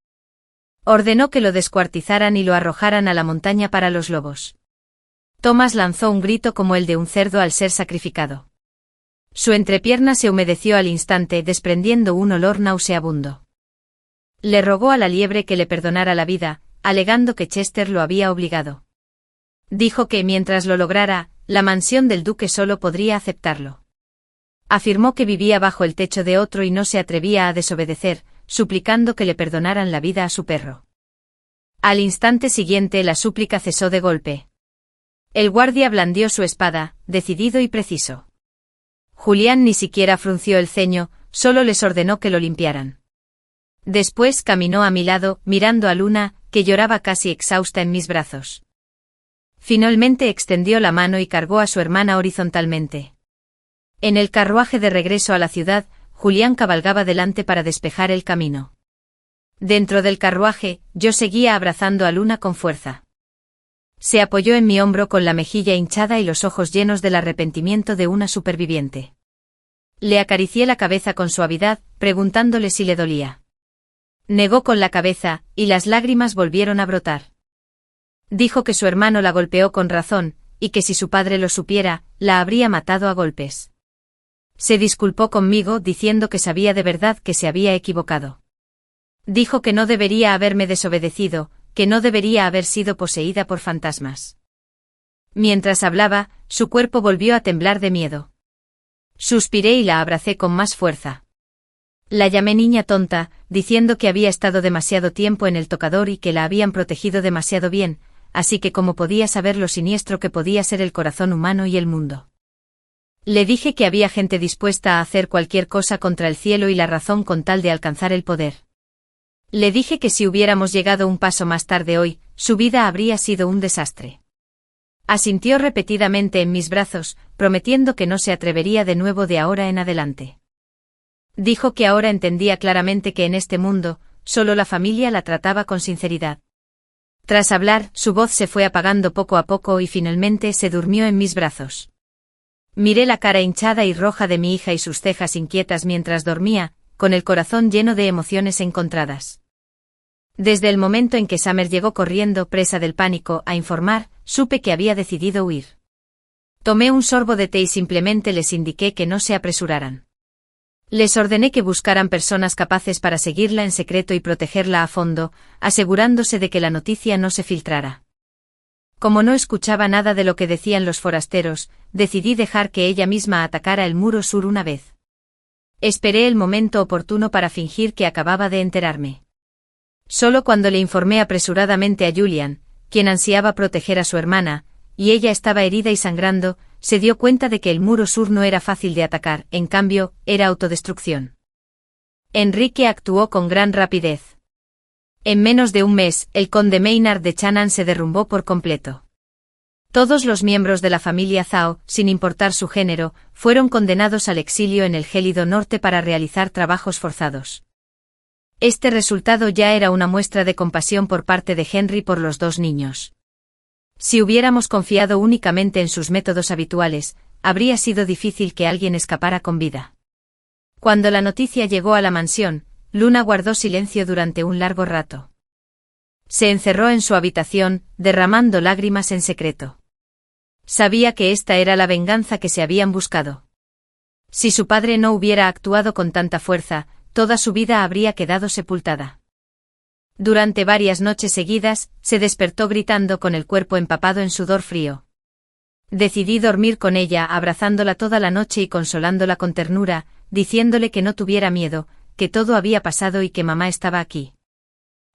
Ordenó que lo descuartizaran y lo arrojaran a la montaña para los lobos. Thomas lanzó un grito como el de un cerdo al ser sacrificado. Su entrepierna se humedeció al instante, desprendiendo un olor nauseabundo. Le rogó a la liebre que le perdonara la vida, alegando que Chester lo había obligado. Dijo que mientras lo lograra, la mansión del duque solo podría aceptarlo. Afirmó que vivía bajo el techo de otro y no se atrevía a desobedecer, suplicando que le perdonaran la vida a su perro. Al instante siguiente la súplica cesó de golpe. El guardia blandió su espada, decidido y preciso. Julián ni siquiera frunció el ceño, solo les ordenó que lo limpiaran. Después caminó a mi lado, mirando a Luna, que lloraba casi exhausta en mis brazos. Finalmente extendió la mano y cargó a su hermana horizontalmente. En el carruaje de regreso a la ciudad, Julián cabalgaba delante para despejar el camino. Dentro del carruaje, yo seguía abrazando a Luna con fuerza. Se apoyó en mi hombro con la mejilla hinchada y los ojos llenos del arrepentimiento de una superviviente. Le acaricié la cabeza con suavidad, preguntándole si le dolía. Negó con la cabeza, y las lágrimas volvieron a brotar. Dijo que su hermano la golpeó con razón, y que si su padre lo supiera, la habría matado a golpes. Se disculpó conmigo diciendo que sabía de verdad que se había equivocado. Dijo que no debería haberme desobedecido, que no debería haber sido poseída por fantasmas. Mientras hablaba, su cuerpo volvió a temblar de miedo. Suspiré y la abracé con más fuerza. La llamé niña tonta, diciendo que había estado demasiado tiempo en el tocador y que la habían protegido demasiado bien, así que cómo podía saber lo siniestro que podía ser el corazón humano y el mundo. Le dije que había gente dispuesta a hacer cualquier cosa contra el cielo y la razón con tal de alcanzar el poder. Le dije que si hubiéramos llegado un paso más tarde hoy, su vida habría sido un desastre. Asintió repetidamente en mis brazos, prometiendo que no se atrevería de nuevo de ahora en adelante. Dijo que ahora entendía claramente que en este mundo, solo la familia la trataba con sinceridad. Tras hablar, su voz se fue apagando poco a poco y finalmente se durmió en mis brazos. Miré la cara hinchada y roja de mi hija y sus cejas inquietas mientras dormía, con el corazón lleno de emociones encontradas. Desde el momento en que Summer llegó corriendo, presa del pánico, a informar, supe que había decidido huir. Tomé un sorbo de té y simplemente les indiqué que no se apresuraran. Les ordené que buscaran personas capaces para seguirla en secreto y protegerla a fondo, asegurándose de que la noticia no se filtrara. Como no escuchaba nada de lo que decían los forasteros, decidí dejar que ella misma atacara el muro sur una vez. Esperé el momento oportuno para fingir que acababa de enterarme. Solo cuando le informé apresuradamente a Julian, quien ansiaba proteger a su hermana, y ella estaba herida y sangrando, se dio cuenta de que el muro sur no era fácil de atacar, en cambio, era autodestrucción. Enrique actuó con gran rapidez. En menos de un mes, el conde Maynard de Chanaan se derrumbó por completo. Todos los miembros de la familia Zhao, sin importar su género, fueron condenados al exilio en el gélido norte para realizar trabajos forzados. Este resultado ya era una muestra de compasión por parte de Henry por los dos niños. Si hubiéramos confiado únicamente en sus métodos habituales, habría sido difícil que alguien escapara con vida. Cuando la noticia llegó a la mansión, Luna guardó silencio durante un largo rato. Se encerró en su habitación, derramando lágrimas en secreto. Sabía que esta era la venganza que se habían buscado. Si su padre no hubiera actuado con tanta fuerza, toda su vida habría quedado sepultada. Durante varias noches seguidas, se despertó gritando con el cuerpo empapado en sudor frío. Decidí dormir con ella, abrazándola toda la noche y consolándola con ternura, diciéndole que no tuviera miedo, que todo había pasado y que mamá estaba aquí.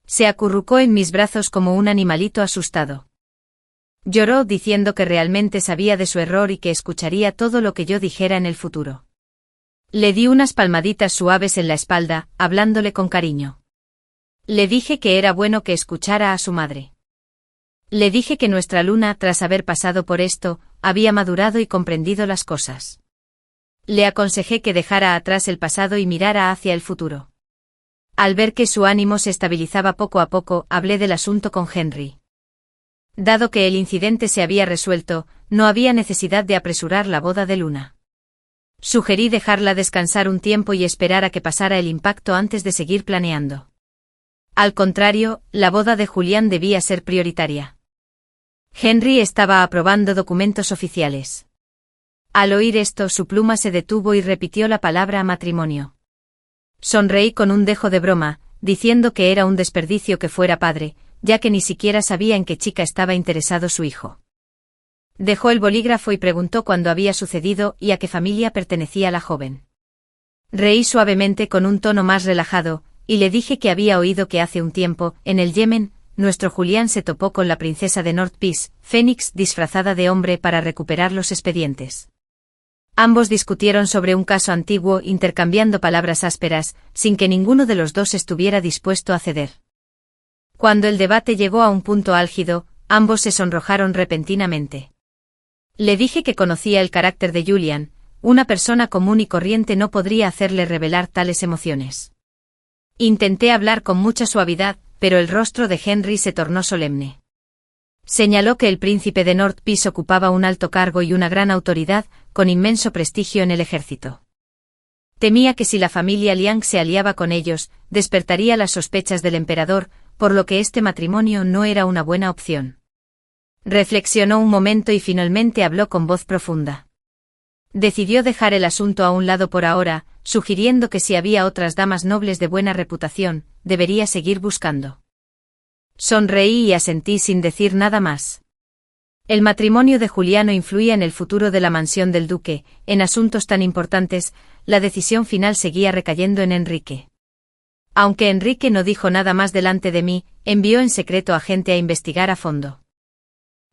Se acurrucó en mis brazos como un animalito asustado. Lloró diciendo que realmente sabía de su error y que escucharía todo lo que yo dijera en el futuro. Le di unas palmaditas suaves en la espalda, hablándole con cariño. Le dije que era bueno que escuchara a su madre. Le dije que nuestra Luna, tras haber pasado por esto, había madurado y comprendido las cosas. Le aconsejé que dejara atrás el pasado y mirara hacia el futuro. Al ver que su ánimo se estabilizaba poco a poco, hablé del asunto con Henry. Dado que el incidente se había resuelto, no había necesidad de apresurar la boda de Luna. Sugerí dejarla descansar un tiempo y esperar a que pasara el impacto antes de seguir planeando. Al contrario, la boda de Julián debía ser prioritaria. Henry estaba aprobando documentos oficiales. Al oír esto, su pluma se detuvo y repitió la palabra matrimonio. Sonreí con un dejo de broma, diciendo que era un desperdicio que fuera padre, ya que ni siquiera sabía en qué chica estaba interesado su hijo. Dejó el bolígrafo y preguntó cuándo había sucedido y a qué familia pertenecía la joven. Reí suavemente con un tono más relajado, y le dije que había oído que hace un tiempo, en el Yemen, nuestro Julián se topó con la princesa de North Peace, Phoenix, disfrazada de hombre para recuperar los expedientes. Ambos discutieron sobre un caso antiguo, intercambiando palabras ásperas, sin que ninguno de los dos estuviera dispuesto a ceder. Cuando el debate llegó a un punto álgido, ambos se sonrojaron repentinamente. Le dije que conocía el carácter de Julian, una persona común y corriente no podría hacerle revelar tales emociones. Intenté hablar con mucha suavidad, pero el rostro de Henry se tornó solemne. Señaló que el príncipe de North Peace ocupaba un alto cargo y una gran autoridad, con inmenso prestigio en el ejército. Temía que si la familia Liang se aliaba con ellos, despertaría las sospechas del emperador, por lo que este matrimonio no era una buena opción. Reflexionó un momento y finalmente habló con voz profunda. Decidió dejar el asunto a un lado por ahora, sugiriendo que si había otras damas nobles de buena reputación, debería seguir buscando. Sonreí y asentí sin decir nada más. El matrimonio de Giuliano influía en el futuro de la mansión del duque. En asuntos tan importantes, la decisión final seguía recayendo en Enrique. Aunque Enrique no dijo nada más delante de mí, envió en secreto a gente a investigar a fondo.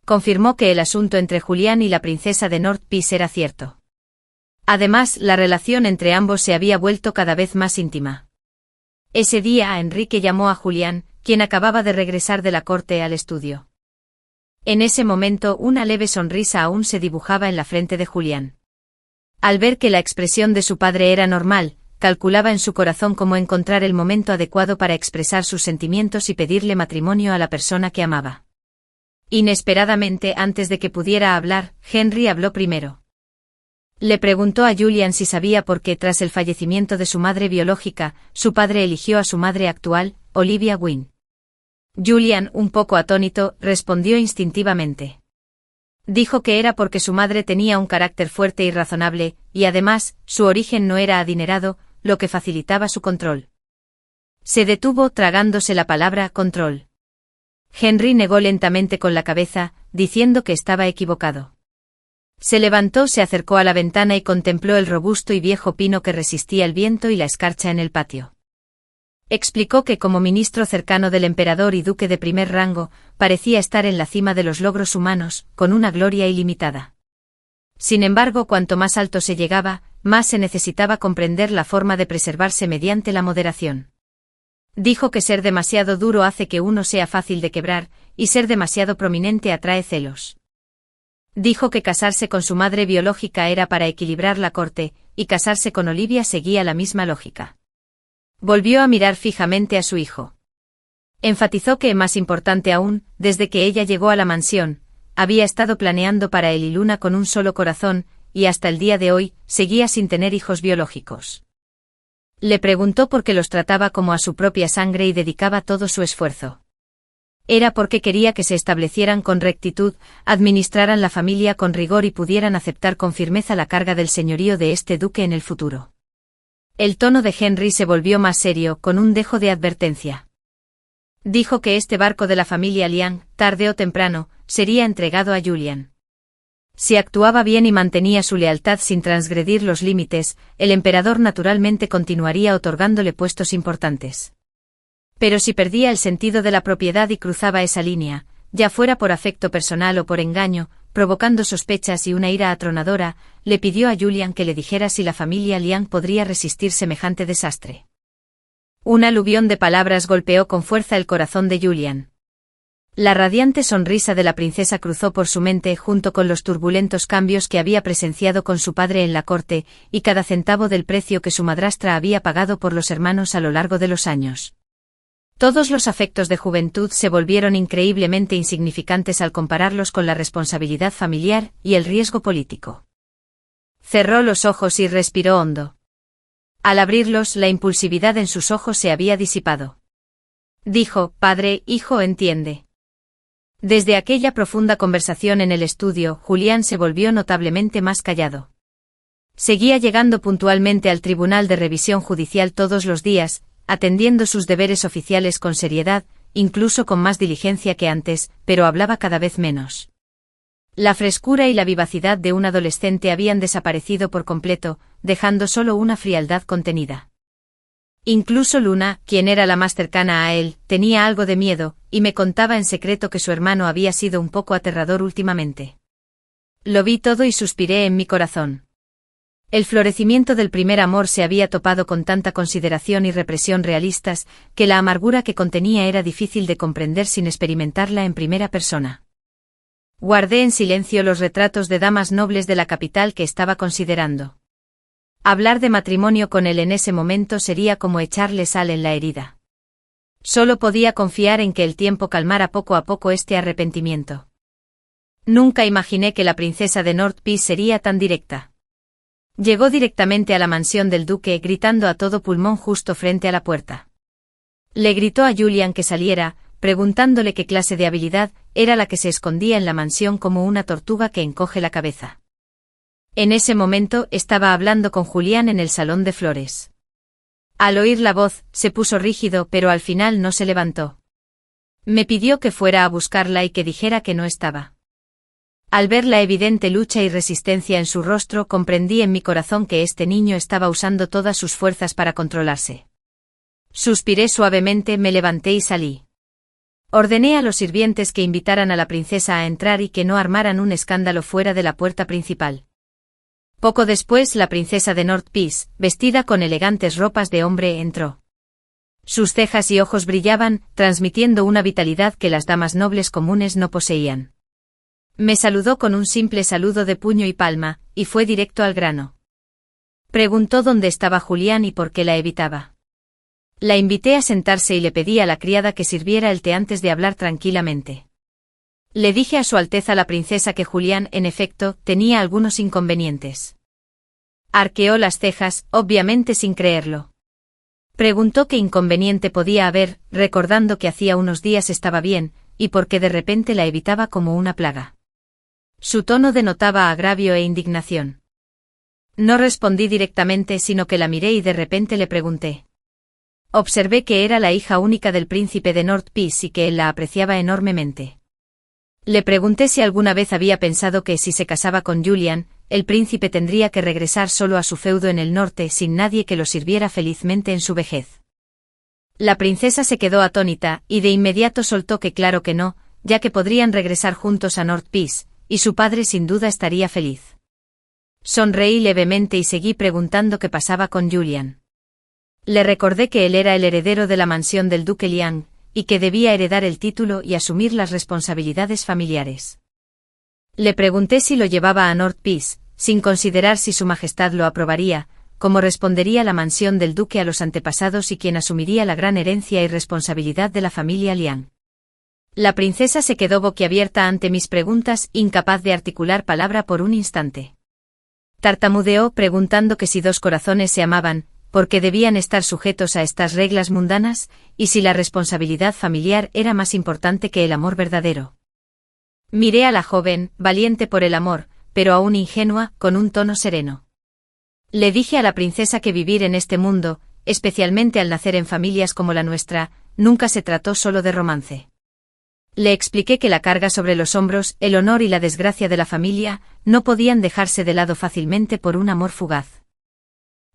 Confirmó que el asunto entre Julián y la princesa de North Peace era cierto. Además, la relación entre ambos se había vuelto cada vez más íntima. Ese día Enrique llamó a Julián, quien acababa de regresar de la corte, al estudio. En ese momento una leve sonrisa aún se dibujaba en la frente de Julián. Al ver que la expresión de su padre era normal, calculaba en su corazón cómo encontrar el momento adecuado para expresar sus sentimientos y pedirle matrimonio a la persona que amaba. Inesperadamente, antes de que pudiera hablar, Henry habló primero. Le preguntó a Julian si sabía por qué, tras el fallecimiento de su madre biológica, su padre eligió a su madre actual, Olivia Wynne. Julian, un poco atónito, respondió instintivamente. Dijo que era porque su madre tenía un carácter fuerte y razonable, y además, su origen no era adinerado, lo que facilitaba su control. Se detuvo tragándose la palabra control. Henry negó lentamente con la cabeza, diciendo que estaba equivocado. Se levantó, se acercó a la ventana y contempló el robusto y viejo pino que resistía el viento y la escarcha en el patio. Explicó que como ministro cercano del emperador y duque de primer rango, parecía estar en la cima de los logros humanos, con una gloria ilimitada. Sin embargo, cuanto más alto se llegaba, más se necesitaba comprender la forma de preservarse mediante la moderación. Dijo que ser demasiado duro hace que uno sea fácil de quebrar, y ser demasiado prominente atrae celos. Dijo que casarse con su madre biológica era para equilibrar la corte, y casarse con Olivia seguía la misma lógica. Volvió a mirar fijamente a su hijo. Enfatizó que, más importante aún, desde que ella llegó a la mansión, había estado planeando para él y Luna con un solo corazón, y hasta el día de hoy, seguía sin tener hijos biológicos. Le preguntó por qué los trataba como a su propia sangre y dedicaba todo su esfuerzo. Era porque quería que se establecieran con rectitud, administraran la familia con rigor y pudieran aceptar con firmeza la carga del señorío de este duque en el futuro. El tono de Henry se volvió más serio, con un dejo de advertencia. Dijo que este barco de la familia Liang, tarde o temprano, sería entregado a Julian. Si actuaba bien y mantenía su lealtad sin transgredir los límites, el emperador naturalmente continuaría otorgándole puestos importantes. Pero si perdía el sentido de la propiedad y cruzaba esa línea, ya fuera por afecto personal o por engaño, provocando sospechas y una ira atronadora, le pidió a Julian que le dijera si la familia Liang podría resistir semejante desastre. Un aluvión de palabras golpeó con fuerza el corazón de Julian. La radiante sonrisa de la princesa cruzó por su mente junto con los turbulentos cambios que había presenciado con su padre en la corte, y cada centavo del precio que su madrastra había pagado por los hermanos a lo largo de los años. Todos los afectos de juventud se volvieron increíblemente insignificantes al compararlos con la responsabilidad familiar y el riesgo político. Cerró los ojos y respiró hondo. Al abrirlos, la impulsividad en sus ojos se había disipado. Dijo: «Padre, hijo, entiende». Desde aquella profunda conversación en el estudio, Julián se volvió notablemente más callado. Seguía llegando puntualmente al tribunal de revisión judicial todos los días, atendiendo sus deberes oficiales con seriedad, incluso con más diligencia que antes, pero hablaba cada vez menos. La frescura y la vivacidad de un adolescente habían desaparecido por completo, dejando solo una frialdad contenida. Incluso Luna, quien era la más cercana a él, tenía algo de miedo, y me contaba en secreto que su hermano había sido un poco aterrador últimamente. Lo vi todo y suspiré en mi corazón. El florecimiento del primer amor se había topado con tanta consideración y represión realistas, que la amargura que contenía era difícil de comprender sin experimentarla en primera persona. Guardé en silencio los retratos de damas nobles de la capital que estaba considerando. Hablar de matrimonio con él en ese momento sería como echarle sal en la herida. Solo podía confiar en que el tiempo calmara poco a poco este arrepentimiento. Nunca imaginé que la princesa de North Peace sería tan directa. Llegó directamente a la mansión del duque gritando a todo pulmón justo frente a la puerta. Le gritó a Julian que saliera, preguntándole qué clase de habilidad era la que se escondía en la mansión como una tortuga que encoge la cabeza. En ese momento estaba hablando con Julián en el salón de flores. Al oír la voz, se puso rígido pero al final no se levantó. Me pidió que fuera a buscarla y que dijera que no estaba. Al ver la evidente lucha y resistencia en su rostro, comprendí en mi corazón que este niño estaba usando todas sus fuerzas para controlarse. Suspiré suavemente, me levanté y salí. Ordené a los sirvientes que invitaran a la princesa a entrar y que no armaran un escándalo fuera de la puerta principal. Poco después, la princesa de North Peace, vestida con elegantes ropas de hombre, entró. Sus cejas y ojos brillaban, transmitiendo una vitalidad que las damas nobles comunes no poseían. Me saludó con un simple saludo de puño y palma, y fue directo al grano. Preguntó dónde estaba Julián y por qué la evitaba. La invité a sentarse y le pedí a la criada que sirviera el té antes de hablar tranquilamente. Le dije a Su Alteza la princesa que Julián, en efecto, tenía algunos inconvenientes. Arqueó las cejas, obviamente sin creerlo. Preguntó qué inconveniente podía haber, recordando que hacía unos días estaba bien, y por qué de repente la evitaba como una plaga. Su tono denotaba agravio e indignación. No respondí directamente, sino que la miré y de repente le pregunté. Observé que era la hija única del príncipe de North Peace y que él la apreciaba enormemente. Le pregunté si alguna vez había pensado que si se casaba con Julian, el príncipe tendría que regresar solo a su feudo en el norte sin nadie que lo sirviera felizmente en su vejez. La princesa se quedó atónita, y de inmediato soltó que claro que no, ya que podrían regresar juntos a North Peace, y su padre sin duda estaría feliz. Sonreí levemente y seguí preguntando qué pasaba con Julian. Le recordé que él era el heredero de la mansión del duque Liang, y que debía heredar el título y asumir las responsabilidades familiares. Le pregunté si lo llevaba a North Peace, sin considerar si su majestad lo aprobaría, cómo respondería la mansión del duque a los antepasados y quién asumiría la gran herencia y responsabilidad de la familia Liang. La princesa se quedó boquiabierta ante mis preguntas, incapaz de articular palabra por un instante. Tartamudeó preguntando que si dos corazones se amaban, ¿por qué debían estar sujetos a estas reglas mundanas, y si la responsabilidad familiar era más importante que el amor verdadero? Miré a la joven, valiente por el amor, pero aún ingenua, con un tono sereno. Le dije a la princesa que vivir en este mundo, especialmente al nacer en familias como la nuestra, nunca se trató solo de romance. Le expliqué que la carga sobre los hombros, el honor y la desgracia de la familia, no podían dejarse de lado fácilmente por un amor fugaz.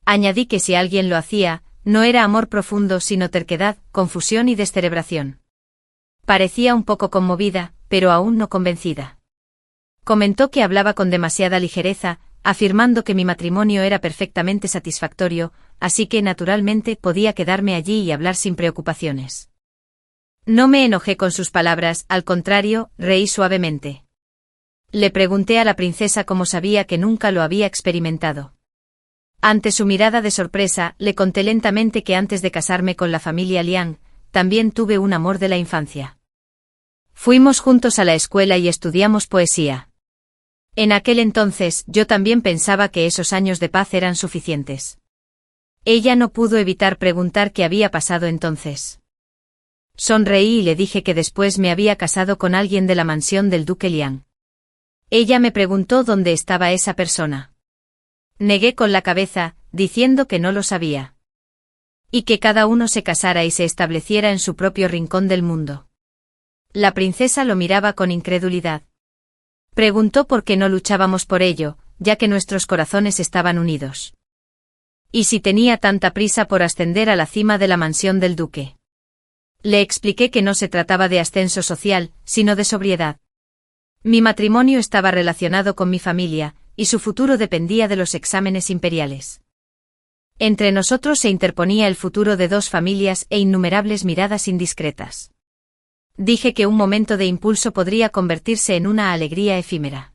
Añadí que si alguien lo hacía, no era amor profundo sino terquedad, confusión y descerebración. Parecía un poco conmovida, pero aún no convencida. Comentó que hablaba con demasiada ligereza, afirmando que mi matrimonio era perfectamente satisfactorio, así que naturalmente podía quedarme allí y hablar sin preocupaciones. No me enojé con sus palabras, al contrario, reí suavemente. Le pregunté a la princesa cómo sabía que nunca lo había experimentado. Ante su mirada de sorpresa, le conté lentamente que antes de casarme con la familia Liang, también tuve un amor de la infancia. Fuimos juntos a la escuela y estudiamos poesía. En aquel entonces, yo también pensaba que esos años de paz eran suficientes. Ella no pudo evitar preguntar qué había pasado entonces. Sonreí y le dije que después me había casado con alguien de la mansión del duque Liang. Ella me preguntó dónde estaba esa persona. Negué con la cabeza, diciendo que no lo sabía. Y que cada uno se casara y se estableciera en su propio rincón del mundo. La princesa lo miraba con incredulidad. Preguntó por qué no luchábamos por ello, ya que nuestros corazones estaban unidos. Y si tenía tanta prisa por ascender a la cima de la mansión del duque. Le expliqué que no se trataba de ascenso social, sino de sobriedad. Mi matrimonio estaba relacionado con mi familia, y su futuro dependía de los exámenes imperiales. Entre nosotros se interponía el futuro de dos familias e innumerables miradas indiscretas. Dije que un momento de impulso podría convertirse en una alegría efímera.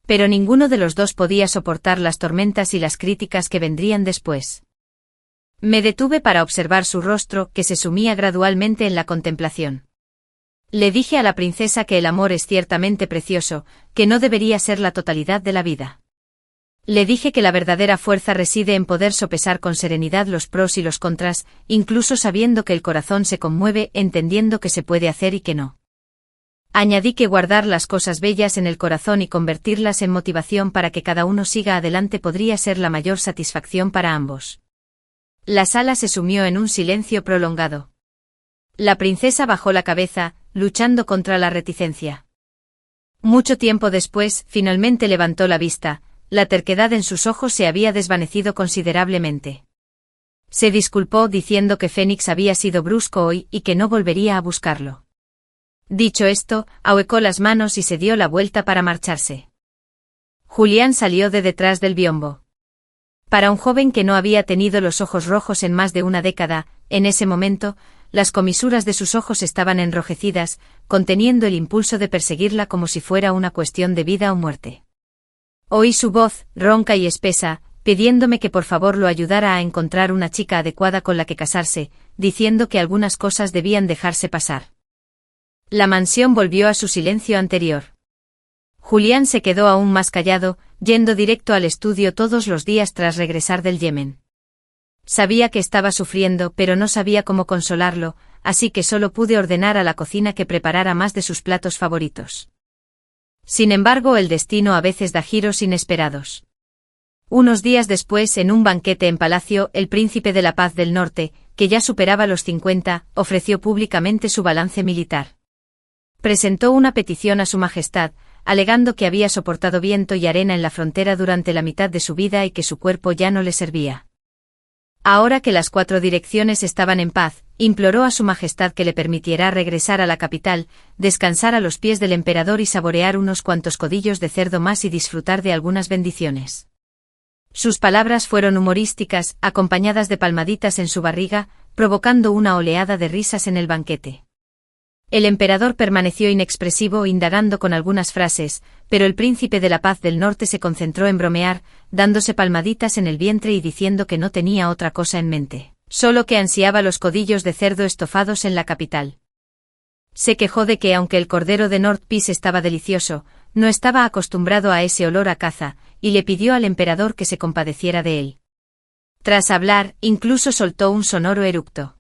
Pero ninguno de los dos podía soportar las tormentas y las críticas que vendrían después. Me detuve para observar su rostro, que se sumía gradualmente en la contemplación. Le dije a la princesa que el amor es ciertamente precioso, que no debería ser la totalidad de la vida. Le dije que la verdadera fuerza reside en poder sopesar con serenidad los pros y los contras, incluso sabiendo que el corazón se conmueve entendiendo que se puede hacer y que no. Añadí que guardar las cosas bellas en el corazón y convertirlas en motivación para que cada uno siga adelante podría ser la mayor satisfacción para ambos. La sala se sumió en un silencio prolongado. La princesa bajó la cabeza, luchando contra la reticencia. Mucho tiempo después, finalmente levantó la vista, la terquedad en sus ojos se había desvanecido considerablemente. Se disculpó diciendo que Fénix había sido brusco hoy y que no volvería a buscarlo. Dicho esto, ahuecó las manos y se dio la vuelta para marcharse. Julián salió de detrás del biombo. Para un joven que no había tenido los ojos rojos en más de una década, en ese momento, las comisuras de sus ojos estaban enrojecidas, conteniendo el impulso de perseguirla como si fuera una cuestión de vida o muerte. Oí su voz, ronca y espesa, pidiéndome que por favor lo ayudara a encontrar una chica adecuada con la que casarse, diciendo que algunas cosas debían dejarse pasar. La mansión volvió a su silencio anterior. Julián se quedó aún más callado, yendo directo al estudio todos los días tras regresar del Yemen. Sabía que estaba sufriendo, pero no sabía cómo consolarlo, así que solo pude ordenar a la cocina que preparara más de sus platos favoritos. Sin embargo, el destino a veces da giros inesperados. Unos días después, en un banquete en Palacio, el príncipe de la Paz del Norte, que ya superaba los 50, ofreció públicamente su balance militar. Presentó una petición a su Majestad, alegando que había soportado viento y arena en la frontera durante la mitad de su vida y que su cuerpo ya no le servía. Ahora que las 4 direcciones estaban en paz, imploró a su Majestad que le permitiera regresar a la capital, descansar a los pies del emperador y saborear unos cuantos codillos de cerdo más y disfrutar de algunas bendiciones. Sus palabras fueron humorísticas, acompañadas de palmaditas en su barriga, provocando una oleada de risas en el banquete. El emperador permaneció inexpresivo, indagando con algunas frases, pero el príncipe de la Paz del Norte se concentró en bromear, dándose palmaditas en el vientre y diciendo que no tenía otra cosa en mente, solo que ansiaba los codillos de cerdo estofados en la capital. Se quejó de que aunque el cordero de North Peace estaba delicioso, no estaba acostumbrado a ese olor a caza, y le pidió al emperador que se compadeciera de él. Tras hablar, incluso soltó un sonoro eructo.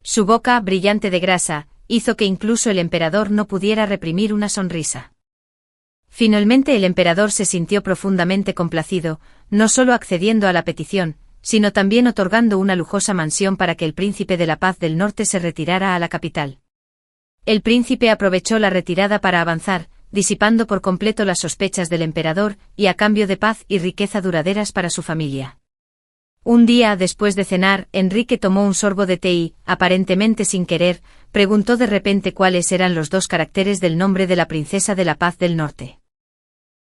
Su boca, brillante de grasa, hizo que incluso el emperador no pudiera reprimir una sonrisa. Finalmente el emperador se sintió profundamente complacido, no solo accediendo a la petición, sino también otorgando una lujosa mansión para que el príncipe de la Paz del Norte se retirara a la capital. El príncipe aprovechó la retirada para avanzar, disipando por completo las sospechas del emperador, y a cambio de paz y riqueza duraderas para su familia. Un día, después de cenar, Enrique tomó un sorbo de té y, aparentemente sin querer, preguntó de repente cuáles eran los 2 caracteres del nombre de la princesa de la Paz del Norte.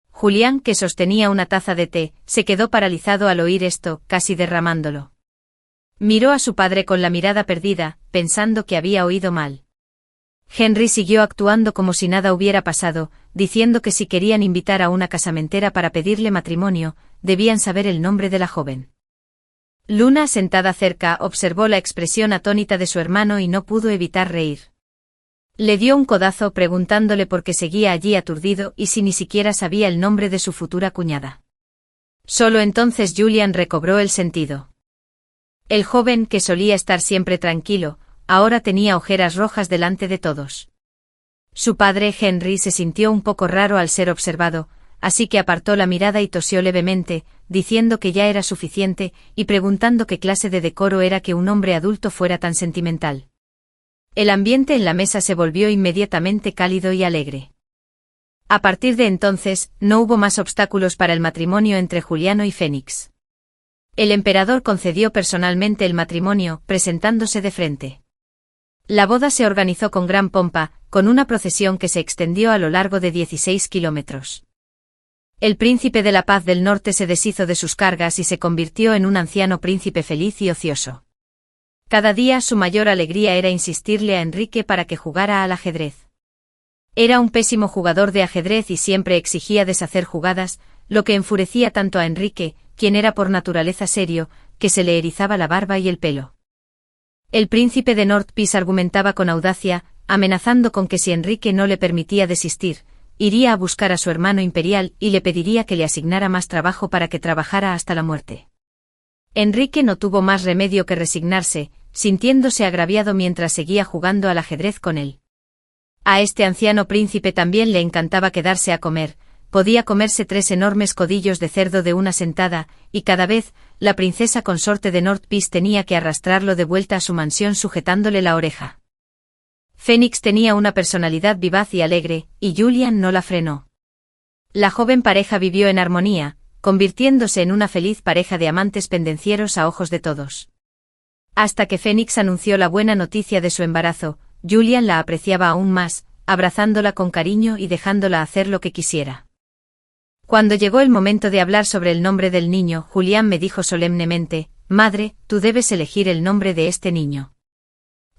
Julián, que sostenía una taza de té, se quedó paralizado al oír esto, casi derramándolo. Miró a su padre con la mirada perdida, pensando que había oído mal. Henry siguió actuando como si nada hubiera pasado, diciendo que si querían invitar a una casamentera para pedirle matrimonio, debían saber el nombre de la joven. Luna, sentada cerca, observó la expresión atónita de su hermano y no pudo evitar reír. Le dio un codazo preguntándole por qué seguía allí aturdido y si ni siquiera sabía el nombre de su futura cuñada. Solo entonces Julian recobró el sentido. El joven, que solía estar siempre tranquilo, ahora tenía ojeras rojas delante de todos. Su padre, Henry, se sintió un poco raro al ser observado, así que apartó la mirada y tosió levemente, diciendo que ya era suficiente, y preguntando qué clase de decoro era que un hombre adulto fuera tan sentimental. El ambiente en la mesa se volvió inmediatamente cálido y alegre. A partir de entonces, no hubo más obstáculos para el matrimonio entre Juliano y Fénix. El emperador concedió personalmente el matrimonio, presentándose de frente. La boda se organizó con gran pompa, con una procesión que se extendió a lo largo de 16 kilómetros. El príncipe de la Paz del Norte se deshizo de sus cargas y se convirtió en un anciano príncipe feliz y ocioso. Cada día su mayor alegría era insistirle a Enrique para que jugara al ajedrez. Era un pésimo jugador de ajedrez y siempre exigía deshacer jugadas, lo que enfurecía tanto a Enrique, quien era por naturaleza serio, que se le erizaba la barba y el pelo. El príncipe de North Peace argumentaba con audacia, amenazando con que si Enrique no le permitía desistir, iría a buscar a su hermano imperial y le pediría que le asignara más trabajo para que trabajara hasta la muerte. Enrique no tuvo más remedio que resignarse, sintiéndose agraviado mientras seguía jugando al ajedrez con él. A este anciano príncipe también le encantaba quedarse a comer, podía comerse 3 enormes codillos de cerdo de una sentada, y cada vez, la princesa consorte de North Peace tenía que arrastrarlo de vuelta a su mansión sujetándole la oreja. Phoenix tenía una personalidad vivaz y alegre, y Julian no la frenó. La joven pareja vivió en armonía, convirtiéndose en una feliz pareja de amantes pendencieros a ojos de todos. Hasta que Phoenix anunció la buena noticia de su embarazo, Julian la apreciaba aún más, abrazándola con cariño y dejándola hacer lo que quisiera. Cuando llegó el momento de hablar sobre el nombre del niño, Julian me dijo solemnemente: «Madre, tú debes elegir el nombre de este niño».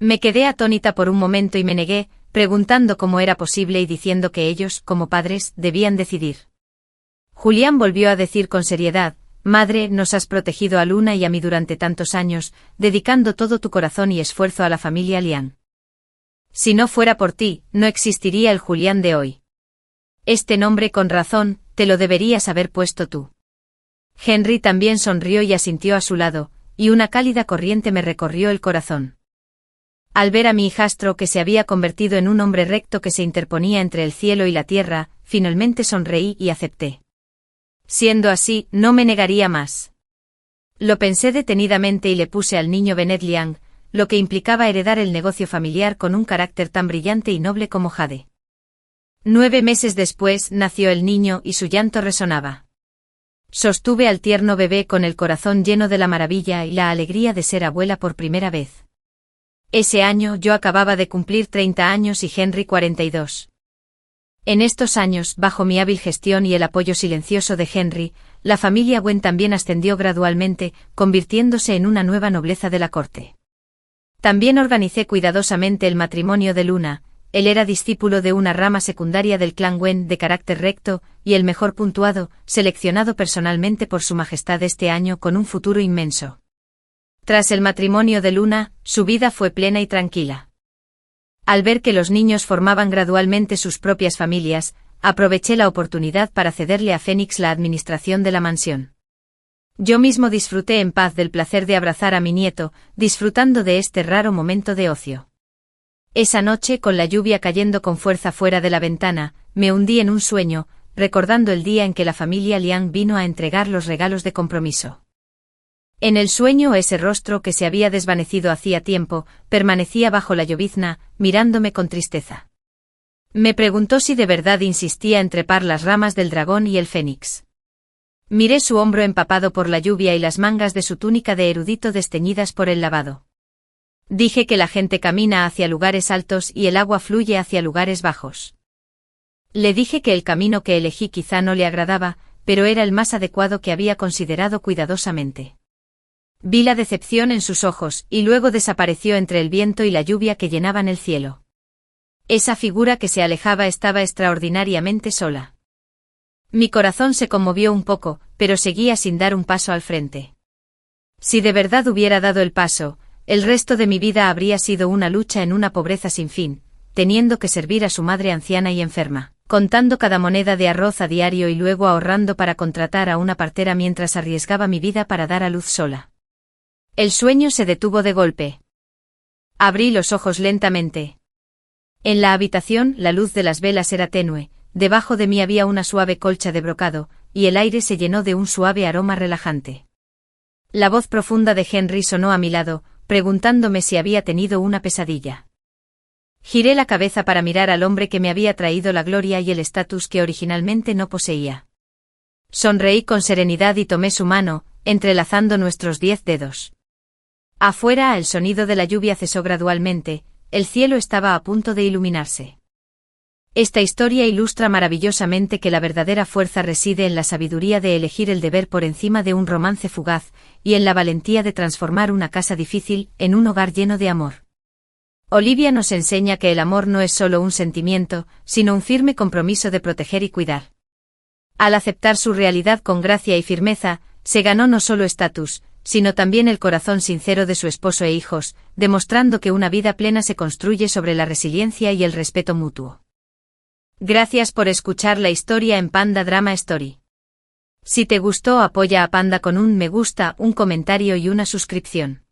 Me quedé atónita por un momento y me negué, preguntando cómo era posible y diciendo que ellos, como padres, debían decidir. Julian volvió a decir con seriedad: «Madre, nos has protegido a Luna y a mí durante tantos años, dedicando todo tu corazón y esfuerzo a la familia Liang. Si no fuera por ti, no existiría el Julian de hoy. Este nombre, con razón, te lo deberías haber puesto tú». Henry también sonrió y asintió a su lado, y una cálida corriente me recorrió el corazón. Al ver a mi hijastro, que se había convertido en un hombre recto que se interponía entre el cielo y la tierra, finalmente sonreí y acepté. Siendo así, no me negaría más. Lo pensé detenidamente y le puse al niño Bennett Liang, lo que implicaba heredar el negocio familiar con un carácter tan brillante y noble como Jade. 9 meses después nació el niño y su llanto resonaba. Sostuve al tierno bebé con el corazón lleno de la maravilla y la alegría de ser abuela por primera vez. Ese año yo acababa de cumplir 30 años y Henry 42. En estos años, bajo mi hábil gestión y el apoyo silencioso de Henry, la familia Wen también ascendió gradualmente, convirtiéndose en una nueva nobleza de la corte. También organicé cuidadosamente el matrimonio de Luna. Él era discípulo de una rama secundaria del clan Wen de carácter recto, y el mejor puntuado, seleccionado personalmente por su majestad este año con un futuro inmenso. Tras el matrimonio de Luna, su vida fue plena y tranquila. Al ver que los niños formaban gradualmente sus propias familias, aproveché la oportunidad para cederle a Phoenix la administración de la mansión. Yo mismo disfruté en paz del placer de abrazar a mi nieto, disfrutando de este raro momento de ocio. Esa noche, con la lluvia cayendo con fuerza fuera de la ventana, me hundí en un sueño, recordando el día en que la familia Liang vino a entregar los regalos de compromiso. En el sueño, ese rostro que se había desvanecido hacía tiempo, permanecía bajo la llovizna, mirándome con tristeza. Me preguntó si de verdad insistía en trepar las ramas del dragón y el fénix. Miré su hombro empapado por la lluvia y las mangas de su túnica de erudito desteñidas por el lavado. Dije que la gente camina hacia lugares altos y el agua fluye hacia lugares bajos. Le dije que el camino que elegí quizá no le agradaba, pero era el más adecuado que había considerado cuidadosamente. Vi la decepción en sus ojos, y luego desapareció entre el viento y la lluvia que llenaban el cielo. Esa figura que se alejaba estaba extraordinariamente sola. Mi corazón se conmovió un poco, pero seguía sin dar un paso al frente. Si de verdad hubiera dado el paso, el resto de mi vida habría sido una lucha en una pobreza sin fin, teniendo que servir a su madre anciana y enferma, contando cada moneda de arroz a diario y luego ahorrando para contratar a una partera mientras arriesgaba mi vida para dar a luz sola. El sueño se detuvo de golpe. Abrí los ojos lentamente. En la habitación, la luz de las velas era tenue, debajo de mí había una suave colcha de brocado, y el aire se llenó de un suave aroma relajante. La voz profunda de Henry sonó a mi lado, preguntándome si había tenido una pesadilla. Giré la cabeza para mirar al hombre que me había traído la gloria y el estatus que originalmente no poseía. Sonreí con serenidad y tomé su mano, entrelazando nuestros 10 dedos. Afuera, el sonido de la lluvia cesó gradualmente, el cielo estaba a punto de iluminarse. Esta historia ilustra maravillosamente que la verdadera fuerza reside en la sabiduría de elegir el deber por encima de un romance fugaz, y en la valentía de transformar una casa difícil en un hogar lleno de amor. Olivia nos enseña que el amor no es solo un sentimiento, sino un firme compromiso de proteger y cuidar. Al aceptar su realidad con gracia y firmeza, se ganó no solo estatus, sino también el corazón sincero de su esposo e hijos, demostrando que una vida plena se construye sobre la resiliencia y el respeto mutuo. Gracias por escuchar la historia en Panda Drama Story. Si te gustó, apoya a Panda con un me gusta, un comentario y una suscripción.